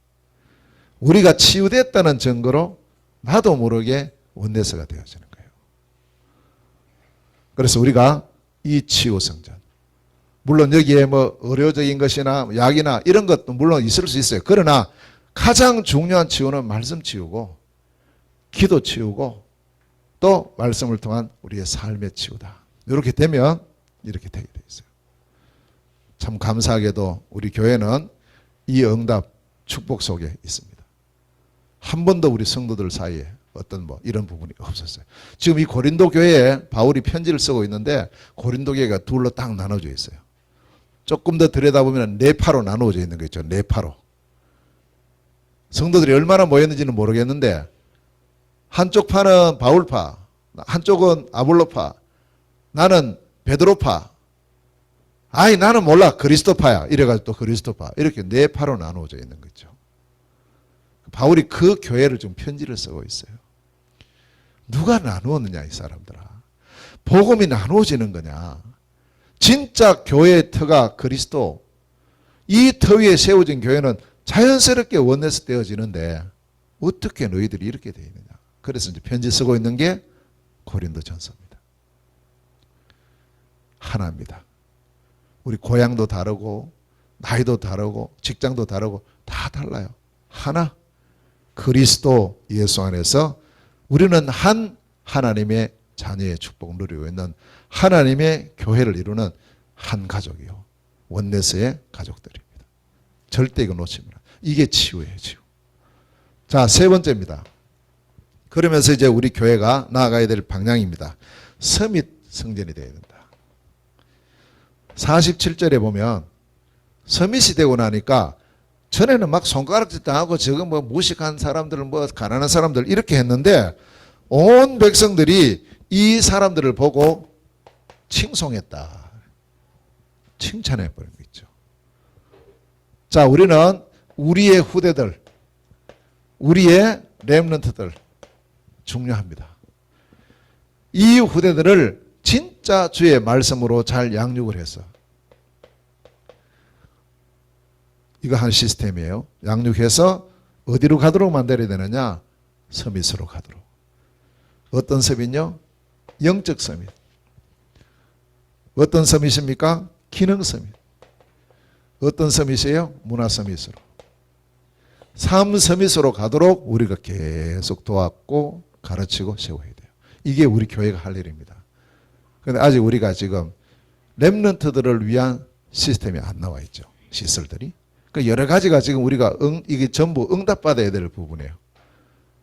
우리가 치유됐다는 증거로 나도 모르게 원내스가 되어지는 거예요. 그래서 우리가 이 치유 성전, 물론 여기에 뭐 의료적인 것이나 약이나 이런 것도 물론 있을 수 있어요. 그러나 가장 중요한 치유는 말씀 치유고 기도 치유고 또 말씀을 통한 우리의 삶의 치유다. 이렇게 되면 이렇게 되게 돼 있어요. 참 감사하게도 우리 교회는 이 응답 축복 속에 있습니다. 한 번도 우리 성도들 사이에 어떤 뭐 이런 부분이 없었어요. 지금 이 고린도 교회에 바울이 편지를 쓰고 있는데 고린도 교회가 둘로 딱 나눠져 있어요. 조금 더 들여다보면 네파로 나누어져 있는 거 있죠. 네파로. 성도들이 얼마나 모였는지는 모르겠는데 한쪽 파는 바울파, 한쪽은 아볼로파, 나는 베드로파, 아이 나는 몰라 그리스도파야 이래가지고 또 그리스도파 이렇게 네파로 나누어져 있는 거죠. 바울이 그 교회를 좀 편지를 쓰고 있어요. 누가 나누었느냐 이 사람들아. 복음이 나누어지는 거냐. 진짜 교회의 터가 그리스도. 이 터 위에 세워진 교회는 자연스럽게 원내스 되어지는데 어떻게 너희들이 이렇게 되어 있느냐. 그래서 이제 편지 쓰고 있는 게 고린도전서입니다. 하나입니다. 우리 고향도 다르고 나이도 다르고 직장도 다르고 다 달라요. 하나. 그리스도 예수 안에서 우리는 한 하나님의 자녀의 축복을 누리고 있는 하나님의 교회를 이루는 한 가족이요. 원내스의 가족들입니다. 절대 이거 놓치면 안 돼요. 이게 치유예요. 치유. 자, 세 번째입니다. 그러면서 이제 우리 교회가 나아가야 될 방향입니다. 서밋 성전이 되어야 된다. 47절에 보면 서밋이 되고 나니까 전에는 막 손가락질 당하고 지금 뭐 무식한 사람들, 뭐 가난한 사람들 이렇게 했는데 온 백성들이 이 사람들을 보고 칭송했다. 칭찬해 버린 거 있죠. 자, 우리는 우리의 후대들, 우리의 렘넌트들 중요합니다. 이 후대들을 진짜 주의 말씀으로 잘 양육을 해서 이거 한 시스템이에요. 양육해서 어디로 가도록 만들어야 되느냐? 서밋으로 가도록. 어떤 서밋요? 영적 서밋. 어떤 서밋입니까? 기능 서밋. 어떤 서밋이에요? 문화 서밋으로. 삶 서밋으로 가도록 우리가 계속 도왔고 가르치고 세워야 돼요. 이게 우리 교회가 할 일입니다. 그런데 아직 우리가 지금 렘넌트들을 위한 시스템이 안 나와 있죠. 시설들이. 그 여러 가지가 지금 우리가 이게 전부 응답받아야 될 부분이에요.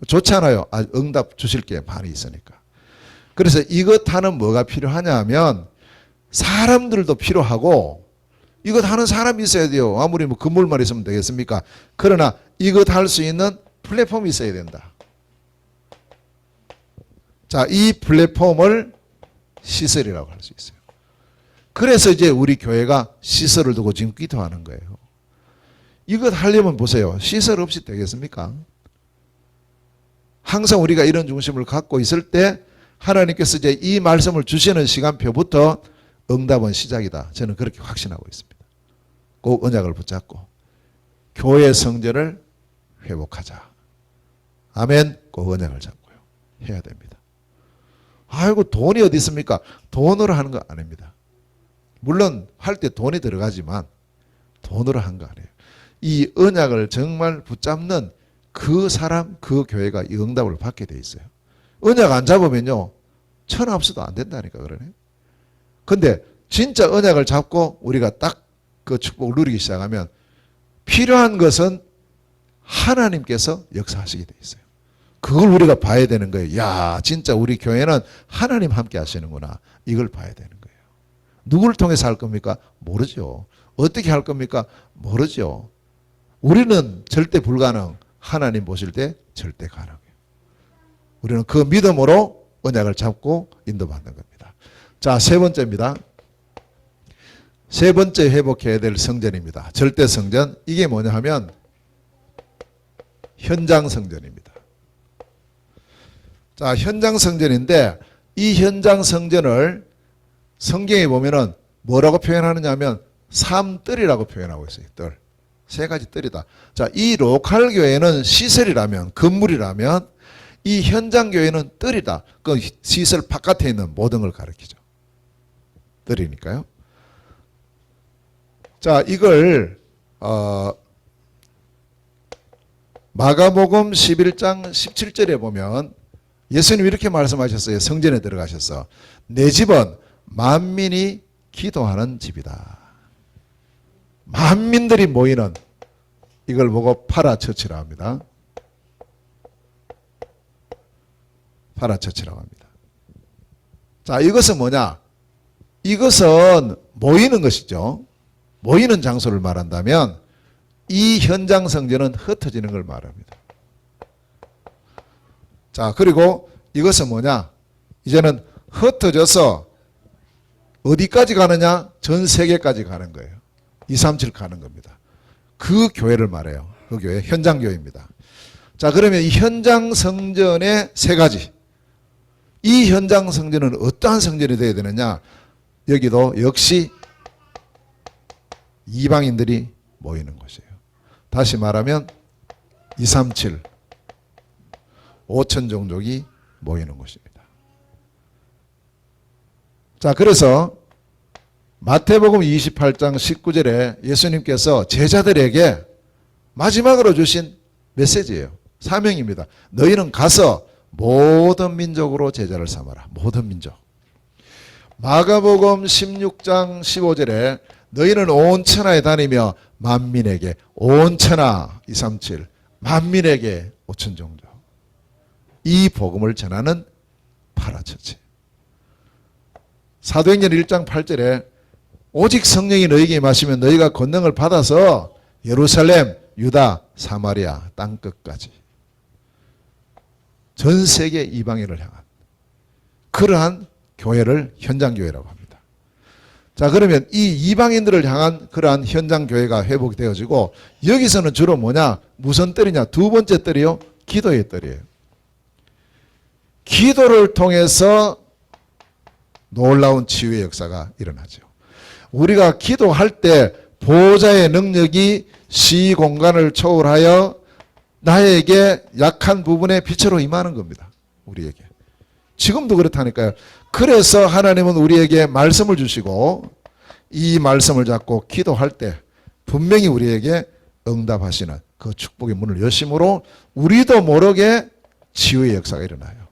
좋잖아요. 응답 주실 게 많이 있으니까. 그래서 이것 하는 뭐가 필요하냐 하면 사람들도 필요하고 이것 하는 사람이 있어야 돼요. 아무리 뭐 건물만 있으면 되겠습니까? 그러나 이것 할 수 있는 플랫폼이 있어야 된다. 자, 이 플랫폼을 시설이라고 할 수 있어요. 그래서 이제 우리 교회가 시설을 두고 지금 기도하는 거예요. 이것 하려면 보세요. 시설 없이 되겠습니까? 항상 우리가 이런 중심을 갖고 있을 때 하나님께서 이제 이 말씀을 주시는 시간표부터 응답은 시작이다. 저는 그렇게 확신하고 있습니다. 꼭 언약을 붙잡고 교회 성전을 회복하자. 아멘. 꼭 언약을 잡고요. 해야 됩니다. 아이고 돈이 어디 있습니까? 돈으로 하는 거 아닙니다. 물론 할 때 돈이 들어가지만 돈으로 한 거 아니에요. 이 언약을 정말 붙잡는 그 사람, 그 교회가 이 응답을 받게 돼 있어요. 언약 안 잡으면요, 천하 없어도 안 된다니까 그러네. 근데 진짜 언약을 잡고 우리가 딱 그 축복을 누리기 시작하면 필요한 것은 하나님께서 역사하시게 돼 있어요. 그걸 우리가 봐야 되는 거예요. 야, 진짜 우리 교회는 하나님 함께 하시는구나. 이걸 봐야 되는 거예요. 누구를 통해서 할 겁니까? 모르죠. 어떻게 할 겁니까? 모르죠. 우리는 절대 불가능. 하나님 보실 때 절대 가능해요. 우리는 그 믿음으로 언약을 잡고 인도받는 겁니다. 자, 세 번째입니다. 세 번째 회복해야 될 성전입니다. 절대 성전. 이게 뭐냐 하면 현장 성전입니다. 자, 현장 성전인데 이 현장 성전을 성경에 보면은 뭐라고 표현하느냐 하면 삼뜰이라고 표현하고 있어요. 뜰. 세 가지 뜰이다. 자, 이 로컬 교회는 시설이라면, 건물이라면 이 현장 교회는 뜰이다. 그 시설 바깥에 있는 모든 걸 가리키죠. 뜰이니까요. 자, 이걸 마가복음 11장 17절에 보면 예수님 이렇게 말씀하셨어요. 성전에 들어가셔서 내 집은 만민이 기도하는 집이다. 만민들이 모이는, 이걸 보고 파라처치라고 합니다. 파라처치라고 합니다. 자, 이것은 뭐냐? 이것은 모이는 것이죠. 모이는 장소를 말한다면 이 현장 성전은 흩어지는 걸 말합니다. 자, 그리고 이것은 뭐냐? 이제는 흩어져서 어디까지 가느냐? 전 세계까지 가는 거예요. 237 가는 겁니다. 그 교회를 말해요. 그 교회, 현장 교회입니다. 자, 그러면 이 현장 성전의 세 가지. 이 현장 성전은 어떠한 성전이 되어야 되느냐? 여기도 역시 이방인들이 모이는 곳이에요. 다시 말하면 237, 5천 종족이 모이는 곳입니다. 자, 그래서 마태복음 28장 19절에 예수님께서 제자들에게 마지막으로 주신 메시지예요. 사명입니다. 너희는 가서 모든 민족으로 제자를 삼아라. 모든 민족. 마가복음 16장 15절에 너희는 온 천하에 다니며 만민에게, 온 천하 237, 만민에게 5천 종족. 이 복음을 전하는 파라처치. 사도행전 1장 8절에 오직 성령이 너희에게 임하시면 너희가 권능을 받아서 예루살렘, 유다, 사마리아 땅끝까지 전 세계 이방인을 향한 그러한 교회를 현장교회라고 합니다. 자, 그러면 이 이방인들을 향한 그러한 현장교회가 회복이 되어지고 여기서는 주로 뭐냐? 무슨 뜰이냐? 두 번째 뜰이요. 기도의 뜰이에요. 기도를 통해서 놀라운 치유의 역사가 일어나죠. 우리가 기도할 때 보호자의 능력이 시공간을 초월하여 나에게 약한 부분에 빛으로 임하는 겁니다. 우리에게. 지금도 그렇다니까요. 그래서 하나님은 우리에게 말씀을 주시고 이 말씀을 잡고 기도할 때 분명히 우리에게 응답하시는 그 축복의 문을 여심으로 우리도 모르게 치유의 역사가 일어나요.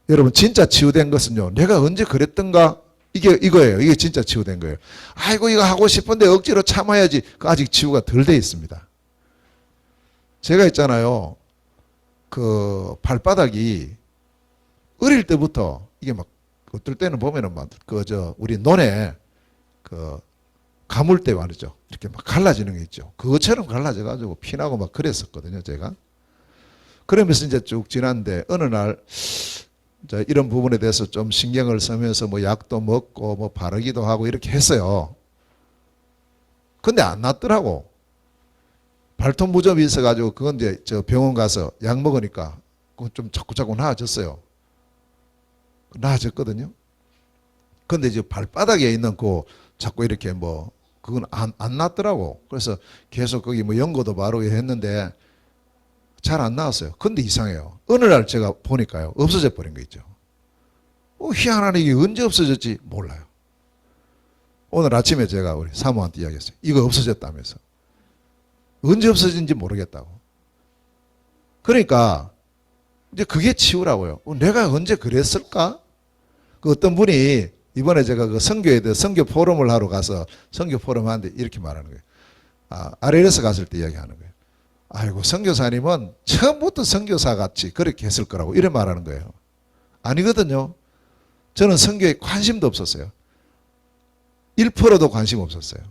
여러분, 진짜 치유된 것은요, 내가 언제 그랬던가, 이거예요. 이게 진짜 치유된 거예요. 아이고, 이거 하고 싶은데 억지로 참아야지. 그 아직 치유가 덜 돼 있습니다. 제가 있잖아요. 그 발바닥이 어릴 때부터 이게 막 어떨 때는 보면은 막 우리 논에 그 가물 때 말이죠. 이렇게 막 갈라지는 게 있죠. 그것처럼 갈라져 가지고 피나고 막 그랬었거든요, 제가. 그러면서 이제 쭉 지났는데 어느 날 이런 부분에 대해서 좀 신경을 쓰면서 뭐 약도 먹고 뭐 바르기도 하고 이렇게 했어요. 근데 안 낫더라고. 발톱 무좀이 있어가지고 그건 이제 저 병원 가서 약 먹으니까 그건 좀 자꾸자꾸 나아졌어요. 나아졌거든요. 근데 이제 발바닥에 있는 그 자꾸 이렇게 뭐 그건 안 났더라고. 그래서 계속 거기 뭐 연고도 바르고 했는데 잘 안 나왔어요. 근데 이상해요. 어느 날 제가 보니까요. 없어져 버린 거 있죠. 희한하네. 이게 언제 없어졌지? 몰라요. 오늘 아침에 제가 우리 사모한테 이야기했어요. 이거 없어졌다면서. 언제 없어진지 모르겠다고. 그러니까 이제 그게 치유라고요. 내가 언제 그랬을까? 그 어떤 분이 이번에 제가 그 선교에 대해 선교 포럼을 하러 가서 선교 포럼 하는데 이렇게 말하는 거예요. RLS 갔을 때 이야기하는 거예요. 아이고 선교사님은 처음부터 선교사 같이 그렇게 했을 거라고 이래 말하는 거예요. 아니거든요. 저는 선교에 관심도 없었어요. 1%도 관심 없었어요.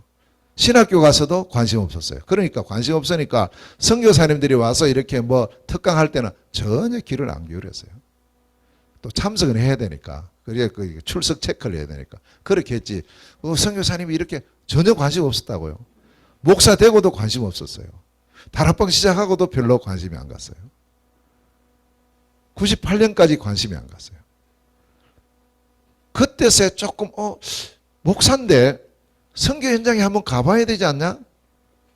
신학교 가서도 관심 없었어요. 그러니까 관심 없으니까 선교사님들이 와서 이렇게 뭐 특강할 때는 전혀 귀를 안 기울였어요. 또 참석은 해야 되니까. 그래 그 출석 체크를 해야 되니까. 그렇게 했지. 선교사님이 이렇게 전혀 관심 없었다고요. 목사 되고도 관심 없었어요. 다락방 시작하고도 별로 관심이 안 갔어요. 98년까지 관심이 안 갔어요. 그때서야 조금 목사인데 선교 현장에 한번 가봐야 되지 않냐?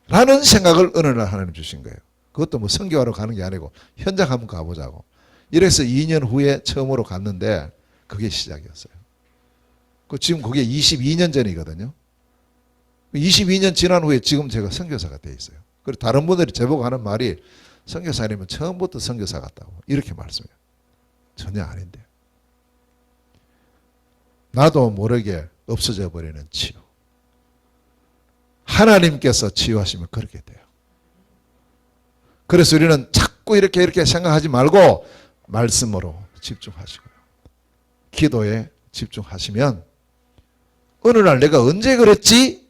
라는 생각을 어느 날 하나님 주신 거예요. 그것도 뭐 선교하러 가는 게 아니고 현장 한번 가보자고. 이래서 2년 후에 처음으로 갔는데 그게 시작이었어요. 지금 그게 22년 전이거든요. 22년 지난 후에 지금 제가 선교사가 돼 있어요. 그리고 다른 분들이 제보고 하는 말이 선교사님은 처음부터 선교사 같다고 이렇게 말씀해요. 전혀 아닌데. 나도 모르게 없어져 버리는 치유. 하나님께서 치유하시면 그렇게 돼요. 그래서 우리는 자꾸 이렇게 생각하지 말고 말씀으로 집중하시고요. 기도에 집중하시면 어느 날 내가 언제 그랬지?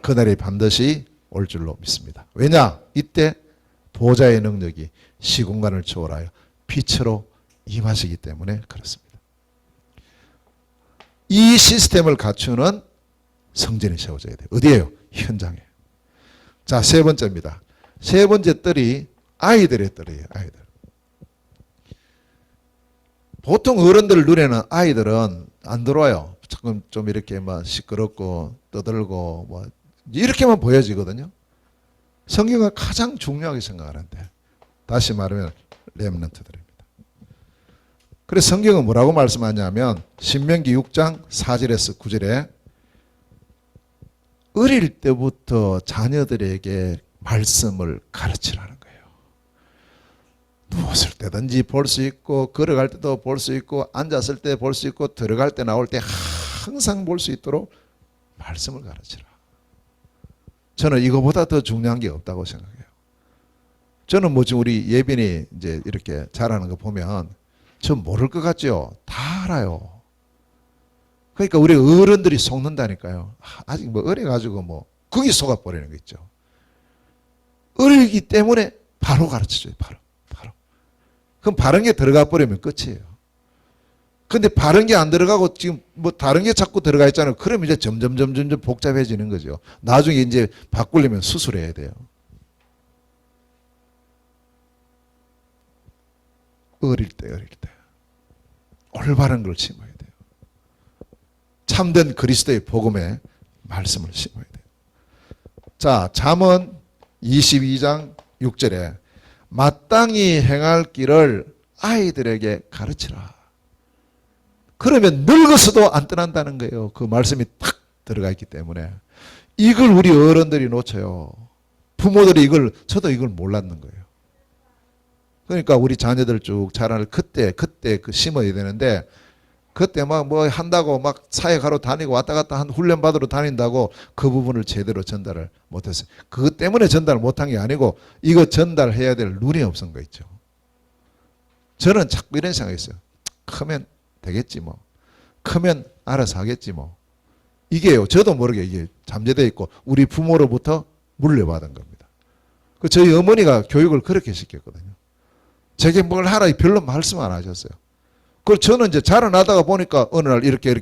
그날이 반드시 올 줄로 믿습니다. 왜냐? 이때 보좌의 능력이 시공간을 초월하여 빛으로 임하시기 때문에 그렇습니다. 이 시스템을 갖추는 성전이 세워져야 돼요. 어디예요? 현장에. 자, 세 번째입니다. 세 번째 뜰이 아이들의 뜰이에요. 아이들. 보통 어른들 눈에는 아이들은 안 들어와요. 조금 좀 이렇게 막 시끄럽고 떠들고 뭐 이렇게만 보여지거든요. 성경은 가장 중요하게 생각하는데 다시 말하면 렘넌트들입니다. 그래서 성경은 뭐라고 말씀하냐면 신명기 6장 4절에서 9절에 어릴 때부터 자녀들에게 말씀을 가르치라는 거예요. 누웠을 때든지 볼 수 있고 걸어갈 때도 볼 수 있고 앉았을 때 볼 수 있고 들어갈 때 나올 때 항상 볼 수 있도록 말씀을 가르치라. 저는 이거보다 더 중요한 게 없다고 생각해요. 저는 뭐 지금 우리 예빈이 이제 이렇게 잘하는 거 보면 저 모를 것 같죠? 다 알아요. 그러니까 우리 어른들이 속는다니까요. 아직 뭐 어려가지고 뭐 거기 속아버리는 거 있죠. 어리기 때문에 바로 가르쳐줘요. 바로. 그럼 바른 게 들어가 버리면 끝이에요. 근데 바른 게 안 들어가고 지금 뭐 다른 게 자꾸 들어가 있잖아요. 그러면 이제 점점 복잡해지는 거죠. 나중에 이제 바꾸려면 수술해야 돼요. 어릴 때 올바른 걸 심어야 돼요. 참된 그리스도의 복음의 말씀을 심어야 돼요. 자, 잠언 22장 6절에 마땅히 행할 길을 아이들에게 가르치라. 그러면 늙어서도 안 떠난다는 거예요. 그 말씀이 탁 들어가 있기 때문에. 이걸 우리 어른들이 놓쳐요. 부모들이 저도 이걸 몰랐는 거예요. 그러니까 우리 자녀들 쭉 자라날 그때 그 심어야 되는데 그때 막 뭐 한다고 막 사역하러 다니고 왔다 갔다 한 훈련 받으러 다닌다고 그 부분을 제대로 전달을 못했어요. 그것 때문에 전달을 못한 게 아니고 이거 전달해야 될 눈이 없은 거 있죠. 저는 자꾸 이런 생각했어요. 크면 되겠지 뭐. 크면 알아서 하겠지 뭐. 이게요. 저도 모르게 이게 잠재되어 있고 우리 부모로부터 물려받은 겁니다. 저희 어머니가 교육을 그렇게 시켰거든요. 제게 뭘 하라 별로 말씀 안 하셨어요. 그걸 저는 이제 자라나다가 보니까 어느 날 이렇게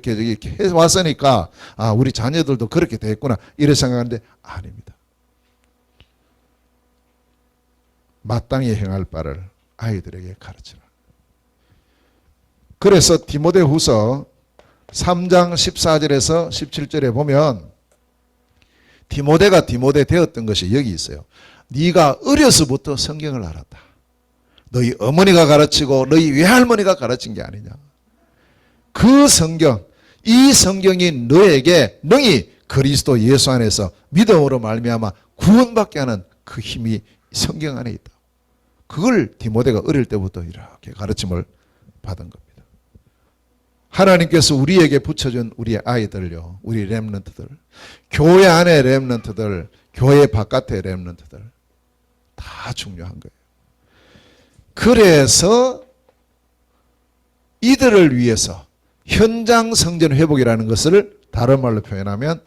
해왔으니까 우리 자녀들도 그렇게 됐구나 이래 생각하는데 아닙니다. 마땅히 행할 바를 아이들에게 가르치라. 그래서 디모데후서 3장 14절에서 17절에 보면 디모데가 디모데 되었던 것이 여기 있어요. 네가 어려서부터 성경을 알았다. 너희 어머니가 가르치고 너희 외할머니가 가르친 게 아니냐. 그 성경, 이 성경이 너에게 능히 그리스도 예수 안에서 믿음으로 말미암아 구원받게 하는 그 힘이 성경 안에 있다. 그걸 디모데가 어릴 때부터 이렇게 가르침을 받은 겁니다. 하나님께서 우리에게 붙여준 우리의 아이들요, 우리 렘넌트들, 교회 안의 렘넌트들, 교회 바깥의 렘넌트들 다 중요한 거예요. 그래서 이들을 위해서 현장 성전 회복이라는 것을 다른 말로 표현하면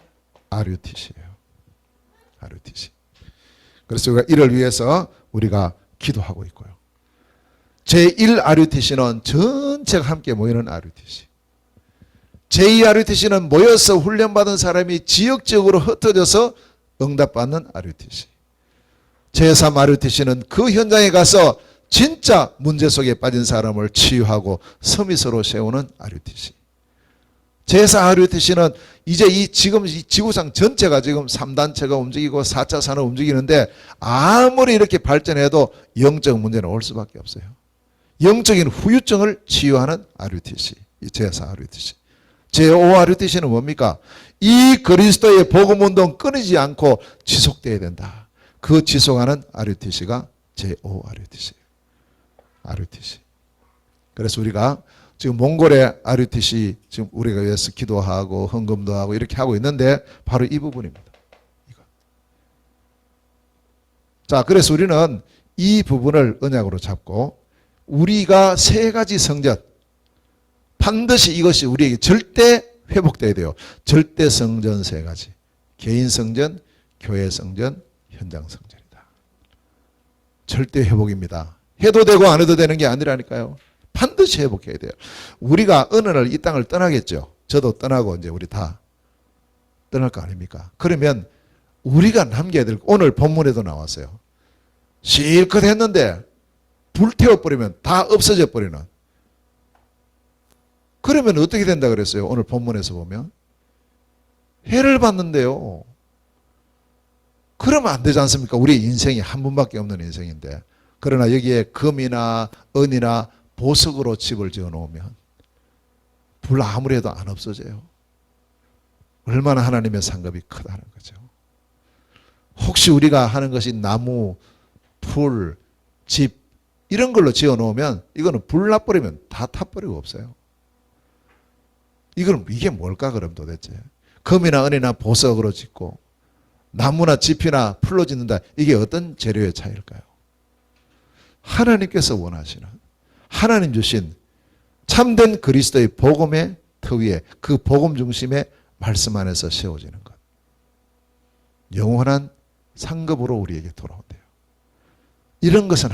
RUTC예요. RUTC. 그래서 우리가 이를 위해서 우리가 기도하고 있고요. 제1 RUTC는 전체가 함께 모이는 RUTC. 제2 RUTC는 모여서 훈련받은 사람이 지역적으로 흩어져서 응답받는 RUTC. 제3 RUTC는 그 현장에 가서 진짜 문제 속에 빠진 사람을 치유하고 서밋으로 세우는 RUTC. 제4 RUTC는 이제 지금 이 지구상 전체가 지금 3단체가 움직이고 4차 산업 움직이는데 아무리 이렇게 발전해도 영적 문제는 올 수밖에 없어요. 영적인 후유증을 치유하는 RUTC. 제4 RUTC. 제5 RUTC는 뭡니까? 이 그리스도의 복음운동 끊이지 않고 지속돼야 된다. 그 지속하는 RUTC가 제5 RUTC예요. RUTC. 그래서 우리가 지금 몽골의 RUTC 지금 우리가 위해서 기도하고 헌금도 하고 이렇게 하고 있는데 바로 이 부분입니다. 이거. 자, 그래서 우리는 이 부분을 언약으로 잡고 우리가 세 가지 성전 반드시 이것이 우리에게 절대 회복돼야 돼요. 절대 성전 세 가지. 개인 성전, 교회 성전, 현장 성전이다. 절대 회복입니다. 해도 되고 안 해도 되는 게 아니라니까요. 반드시 회복해야 돼요. 우리가 어느 날 이 땅을 떠나겠죠. 저도 떠나고 이제 우리 다 떠날 거 아닙니까? 그러면 우리가 남겨야 될, 오늘 본문에도 나왔어요. 실컷 했는데 불태워버리면 다 없어져 버리는. 그러면 어떻게 된다 그랬어요? 오늘 본문에서 보면. 해를 받는데요. 그러면 안 되지 않습니까? 우리 인생이 한 번밖에 없는 인생인데. 그러나 여기에 금이나 은이나 보석으로 집을 지어 놓으면 불 아무리 해도 안 없어져요. 얼마나 하나님의 상급이 크다는 거죠. 혹시 우리가 하는 것이 나무, 풀, 집 이런 걸로 지어 놓으면 이거는 불 나버리면 다 타버리고 없어요. 이게 뭘까 그럼 도대체. 금이나 은이나 보석으로 짓고 나무나 짚이나 풀로 짓는다. 이게 어떤 재료의 차이일까요? 하나님께서 원하시는 하나님 주신 참된 그리스도의 복음의 터 위에 그 복음 중심의 말씀 안에서 세워지는 것. 영원한 상급으로 우리에게 돌아온대요. 이런 것은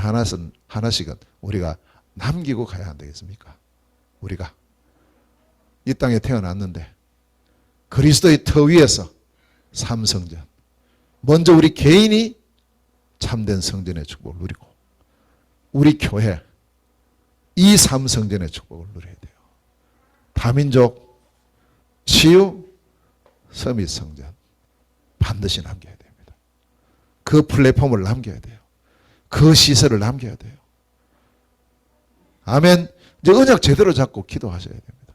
하나씩은 우리가 남기고 가야 안 되겠습니까? 우리가 이 땅에 태어났는데 그리스도의 터 위에서 삼성전. 먼저 우리 개인이 참된 성전의 축복을 누리고 우리 교회 이 삼성전의 축복을 누려야 돼요. 다민족, 치유, 서밋 성전 반드시 남겨야 됩니다. 그 플랫폼을 남겨야 돼요. 그 시설을 남겨야 돼요. 아멘. 이제 언약 제대로 잡고 기도하셔야 됩니다.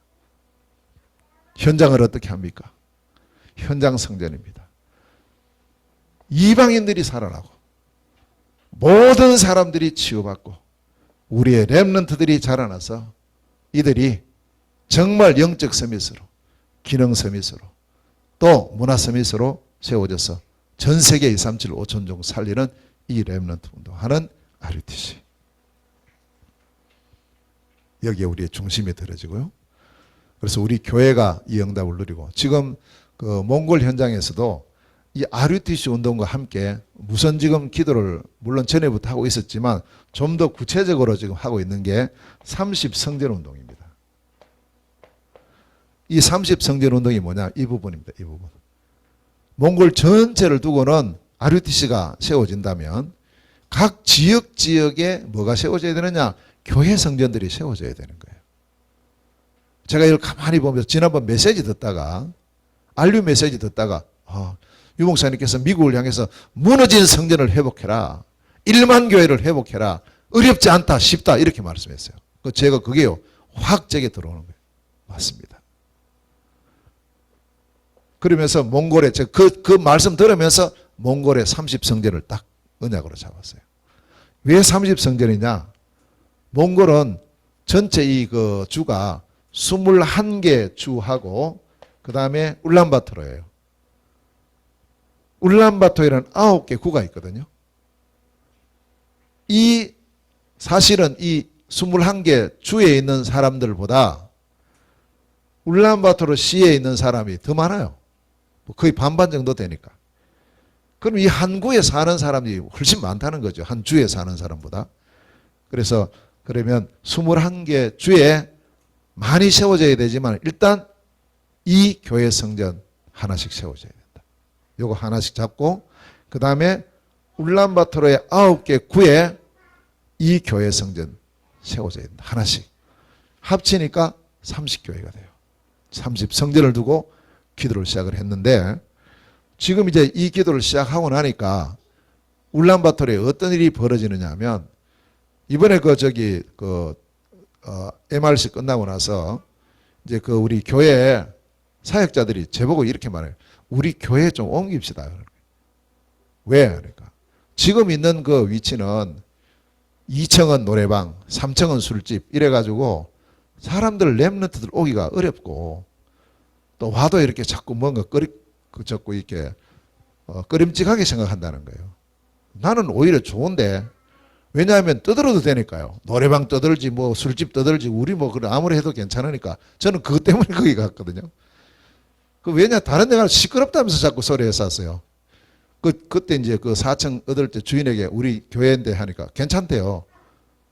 현장을 어떻게 합니까? 현장 성전입니다. 이방인들이 살아나고 모든 사람들이 치유받고 우리의 렘넌트들이 자라나서 이들이 정말 영적 서밋으로 기능 서밋으로 또 문화 서밋으로 세워져서 전 세계 237 5천종 살리는 이 렘넌트 운동하는 RUTC. 여기에 우리의 중심이 들어지고요. 그래서 우리 교회가 이 응답을 누리고 지금 그 몽골 현장에서도 이 RUTC 운동과 함께 무선 지금 기도를 물론 전에부터 하고 있었지만 좀 더 구체적으로 지금 하고 있는 게 30성전 운동입니다. 이 30성전 운동이 뭐냐? 이 부분입니다. 이 부분. 몽골 전체를 두고는 RUTC가 세워진다면 각 지역에 뭐가 세워져야 되느냐? 교회 성전들이 세워져야 되는 거예요. 제가 이걸 가만히 보면서 지난번 메시지 듣다가 알류 메시지 듣다가 유 목사님께서 미국을 향해서 무너진 성전을 회복해라. 1만 교회를 회복해라. 어렵지 않다, 쉽다 이렇게 말씀했어요. 제가 그게요 확 제게 들어오는 거예요. 맞습니다. 그러면서 몽골에 그 말씀 들으면서 몽골의 30성전을 딱 언약으로 잡았어요. 왜 30성전이냐? 몽골은 전체 이 그 주가 21개 주하고 그 다음에 울란바토르예요. 울란바토르에는 9개 구가 있거든요. 이 사실은 이 21개 주에 있는 사람들보다 울란바토르 시에 있는 사람이 더 많아요. 거의 반반 정도 되니까. 그럼 이 한 구에 사는 사람이 훨씬 많다는 거죠. 한 주에 사는 사람보다. 그래서 그러면 21개 주에 많이 세워져야 되지만 일단 이 교회 성전 하나씩 세워져야 된다. 요거 하나씩 잡고 그 다음에 울란바토르의 9개 구에 이 교회 성전 세워져야 된다. 하나씩. 합치니까 30교회가 돼요. 30성전을 두고 기도를 시작을 했는데 지금 이제 이 기도를 시작하고 나니까 울란바토르에 어떤 일이 벌어지느냐 하면 이번에 MRC 끝나고 나서 이제 우리 교회 사역자들이 제보고 이렇게 말해요. 우리 교회 좀 옮깁시다. 왜? 그러니까 지금 있는 그 위치는 2층은 노래방, 3층은 술집 이래가지고 사람들 렘넌트들 오기가 어렵고 또 와도 이렇게 자꾸 뭔가 자꾸 이렇게 꺼림직하게 생각한다는 거예요. 나는 오히려 좋은데 왜냐하면 떠들어도 되니까요. 노래방 떠들지 뭐 술집 떠들지 우리 뭐 그래 아무리 해도 괜찮으니까 저는 그것 때문에 거기 갔거든요. 왜냐 다른 데 가서 시끄럽다면서 자꾸 소리했었어요. 그때 이제 그 4층 얻을 때 주인에게 우리 교회인데 하니까 괜찮대요.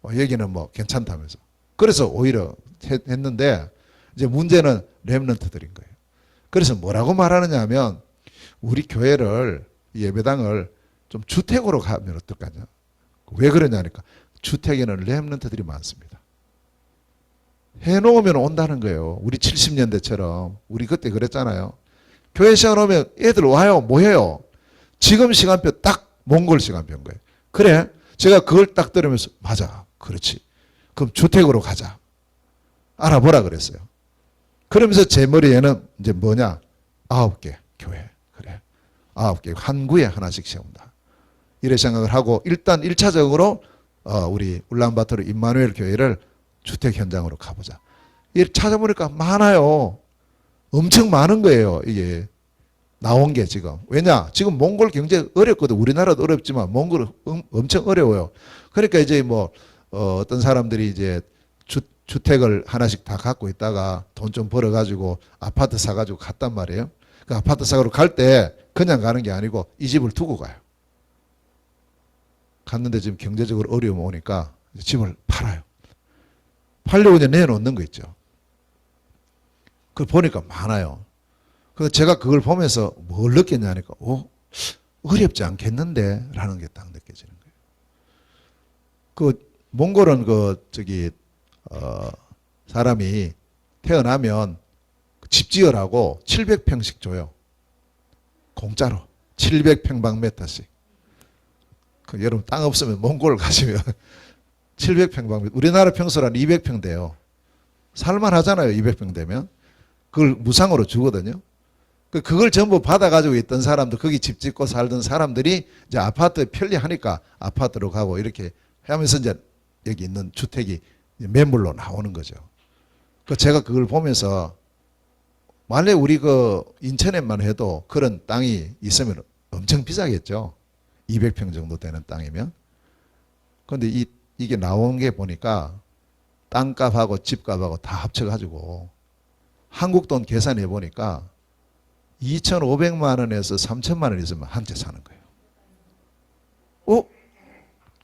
여기는 뭐 괜찮다면서. 그래서 오히려 했는데 이제 문제는 렘넌트들인 거예요. 그래서 뭐라고 말하느냐 하면 우리 교회를 예배당을 좀 주택으로 가면 어떨까냐. 왜 그러냐니까 주택에는 렘넌트들이 많습니다. 해놓으면 온다는 거예요. 우리 70년대처럼 우리 그때 그랬잖아요. 교회 시간 오면 애들 와요. 뭐 해요? 지금 시간표 딱 몽골 시간표인 거예요. 그래 제가 그걸 딱 들으면서 맞아 그렇지. 그럼 주택으로 가자. 알아보라 그랬어요. 그러면서 제 머리에는 이제 뭐냐 9개 교회. 그래 9개 한 구에 하나씩 세운다. 이래 생각을 하고 일단 1차적으로 우리 울란바토르 임마누엘 교회를 주택 현장으로 가보자. 이 찾아보니까 많아요. 엄청 많은 거예요. 이게 나온 게 지금. 왜냐? 지금 몽골 경제 어렵거든. 우리나라도 어렵지만 몽골은 엄청 어려워요. 그러니까 이제 뭐 어떤 사람들이 이제 주택을 하나씩 다 갖고 있다가 돈 좀 벌어가지고 아파트 사가지고 갔단 말이에요. 그 아파트 사가지고 갈 때 그냥 가는 게 아니고 이 집을 두고 가요. 갔는데 지금 경제적으로 어려움 오니까 집을 팔아요. 팔려고 이제 내놓는 거 있죠. 그걸 보니까 많아요. 그래서 제가 그걸 보면서 뭘 느꼈냐니까, 어렵지 않겠는데? 라는 게 딱 느껴지는 거예요. 몽골은 사람이 태어나면 집 지으라고 700평씩 줘요. 공짜로. 700평방미터씩. 여러분 땅 없으면 몽골 가시면 700평방미터. 우리나라 평수로 한 200평 돼요. 살만하잖아요. 200평 되면. 그걸 무상으로 주거든요. 그걸 전부 받아가지고 있던 사람들, 거기 집 짓고 살던 사람들이 이제 아파트 편리하니까 아파트로 가고 이렇게 하면서 이제 여기 있는 주택이 매물로 나오는 거죠. 제가 그걸 보면서 만약에 우리 인천에만 해도 그런 땅이 있으면 엄청 비싸겠죠. 200평 정도 되는 땅이면. 그런데 이게 나온 게 보니까 땅값하고 집값하고 다 합쳐가지고 한국 돈 계산해 보니까 2,500만 원에서 3,000만 원 있으면 한 채 사는 거예요.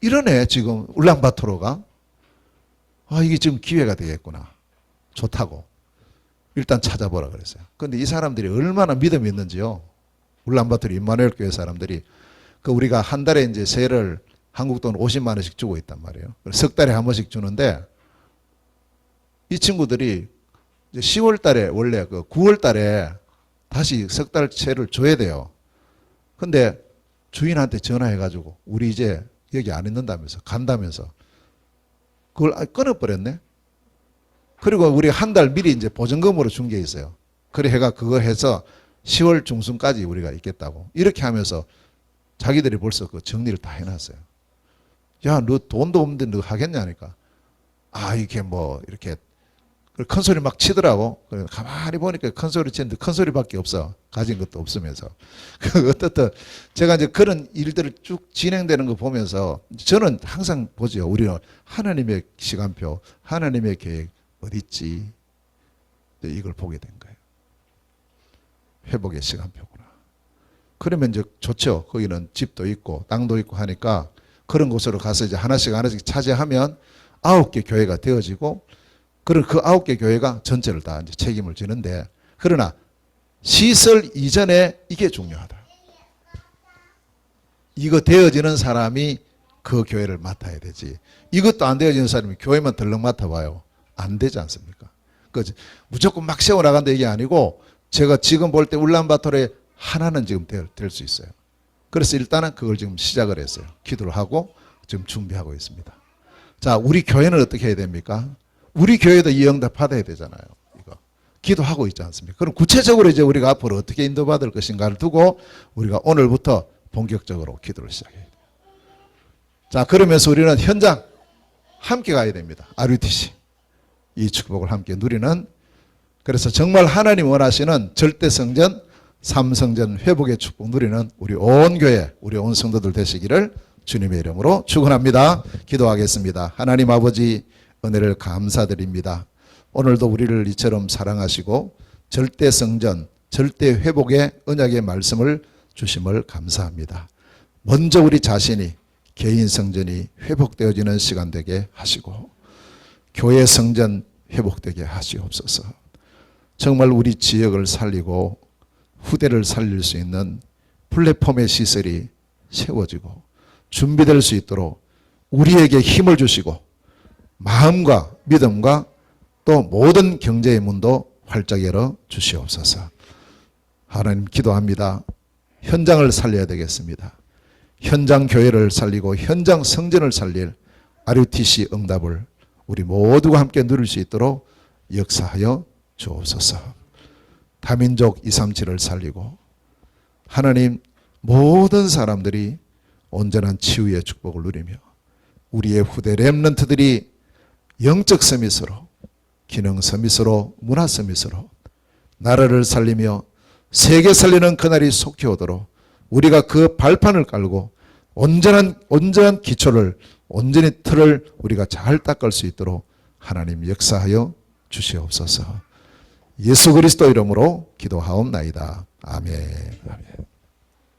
이러네 지금 울란바토르가. 이게 지금 기회가 되겠구나. 좋다고. 일단 찾아보라 그랬어요. 그런데 이 사람들이 얼마나 믿음이 있는지요. 울란바토르 임마누엘 교회 사람들이 우리가 한 달에 이제 세를 한국 돈 50만 원씩 주고 있단 말이에요. 석 달에 한 번씩 주는데 이 친구들이 이제 10월 달에 원래 9월 달에 다시 석 달 세를 줘야 돼요. 근데 주인한테 전화해가지고 우리 이제 여기 안 있는다면서 간다면서 그걸 끊어버렸네. 그리고 우리 한 달 미리 이제 보증금으로 준 게 있어요. 그래 해가 그거 해서 10월 중순까지 우리가 있겠다고 이렇게 하면서 자기들이 벌써 그 정리를 다 해놨어요. 야, 너 돈도 없는데 너 하겠냐니까. 아, 이게 뭐 이렇게 큰 소리 막 치더라고. 그래 가만히 보니까 큰 소리 치는데 큰 소리밖에 없어. 가진 것도 없으면서. 어떻든 제가 이제 그런 일들을 쭉 진행되는 거 보면서 저는 항상 보죠. 우리는 하나님의 시간표, 하나님의 계획 어디 있지? 이걸 보게 된 거예요. 회복의 시간표구나. 그러면 이제 좋죠. 거기는 집도 있고 땅도 있고 하니까 그런 곳으로 가서 이제 하나씩 하나씩 차지하면 9개 교회가 되어지고 그런 그 9개 교회가 전체를 다 이제 책임을 지는데 그러나 시설 이전에 이게 중요하다. 이거 되어지는 사람이 그 교회를 맡아야 되지. 이것도 안 되어지는 사람이 교회만 덜렁 맡아봐요. 안 되지 않습니까? 그렇지. 무조건 막 세워나간다 이게 아니고 제가 지금 볼 때 울란바토르에 하나는 지금 될 수 있어요. 그래서 일단은 그걸 지금 시작을 했어요. 기도를 하고 지금 준비하고 있습니다. 자, 우리 교회는 어떻게 해야 됩니까? 우리 교회도 이 응답 받아야 되잖아요. 이거 기도하고 있지 않습니까? 그럼 구체적으로 이제 우리가 앞으로 어떻게 인도받을 것인가를 두고 우리가 오늘부터 본격적으로 기도를 시작해야 돼요. 자, 그러면서 우리는 현장 함께 가야 됩니다. RUTC 이 축복을 함께 누리는 그래서 정말 하나님 원하시는 절대성전, 삼성전 회복의 축복 누리는 우리 온 교회, 우리 온 성도들 되시기를 주님의 이름으로 축원합니다. 기도하겠습니다. 하나님 아버지 은혜를 감사드립니다. 오늘도 우리를 이처럼 사랑하시고 절대성전, 절대회복의 언약의 말씀을 주심을 감사합니다. 먼저 우리 자신이 개인 성전이 회복되어지는 시간 되게 하시고 교회 성전 회복되게 하시옵소서. 정말 우리 지역을 살리고 후대를 살릴 수 있는 플랫폼의 시설이 세워지고 준비될 수 있도록 우리에게 힘을 주시고 마음과 믿음과 또 모든 경제의 문도 활짝 열어 주시옵소서. 하나님 기도합니다. 현장을 살려야 되겠습니다. 현장 교회를 살리고 현장 성전을 살릴 RUTC 응답을 우리 모두가 함께 누릴 수 있도록 역사하여 주옵소서. 다민족 237을 살리고 하나님 모든 사람들이 온전한 치유의 축복을 누리며 우리의 후대 렘넌트들이 영적 서밋으로 기능 서밋으로 문화 서밋으로 나라를 살리며 세계 살리는 그날이 속히 오도록 우리가 그 발판을 깔고 온전한 기초를 온전히 틀을 우리가 잘 닦을 수 있도록 하나님 역사하여 주시옵소서. 예수 그리스도 이름으로 기도하옵나이다. 아멘. 아멘.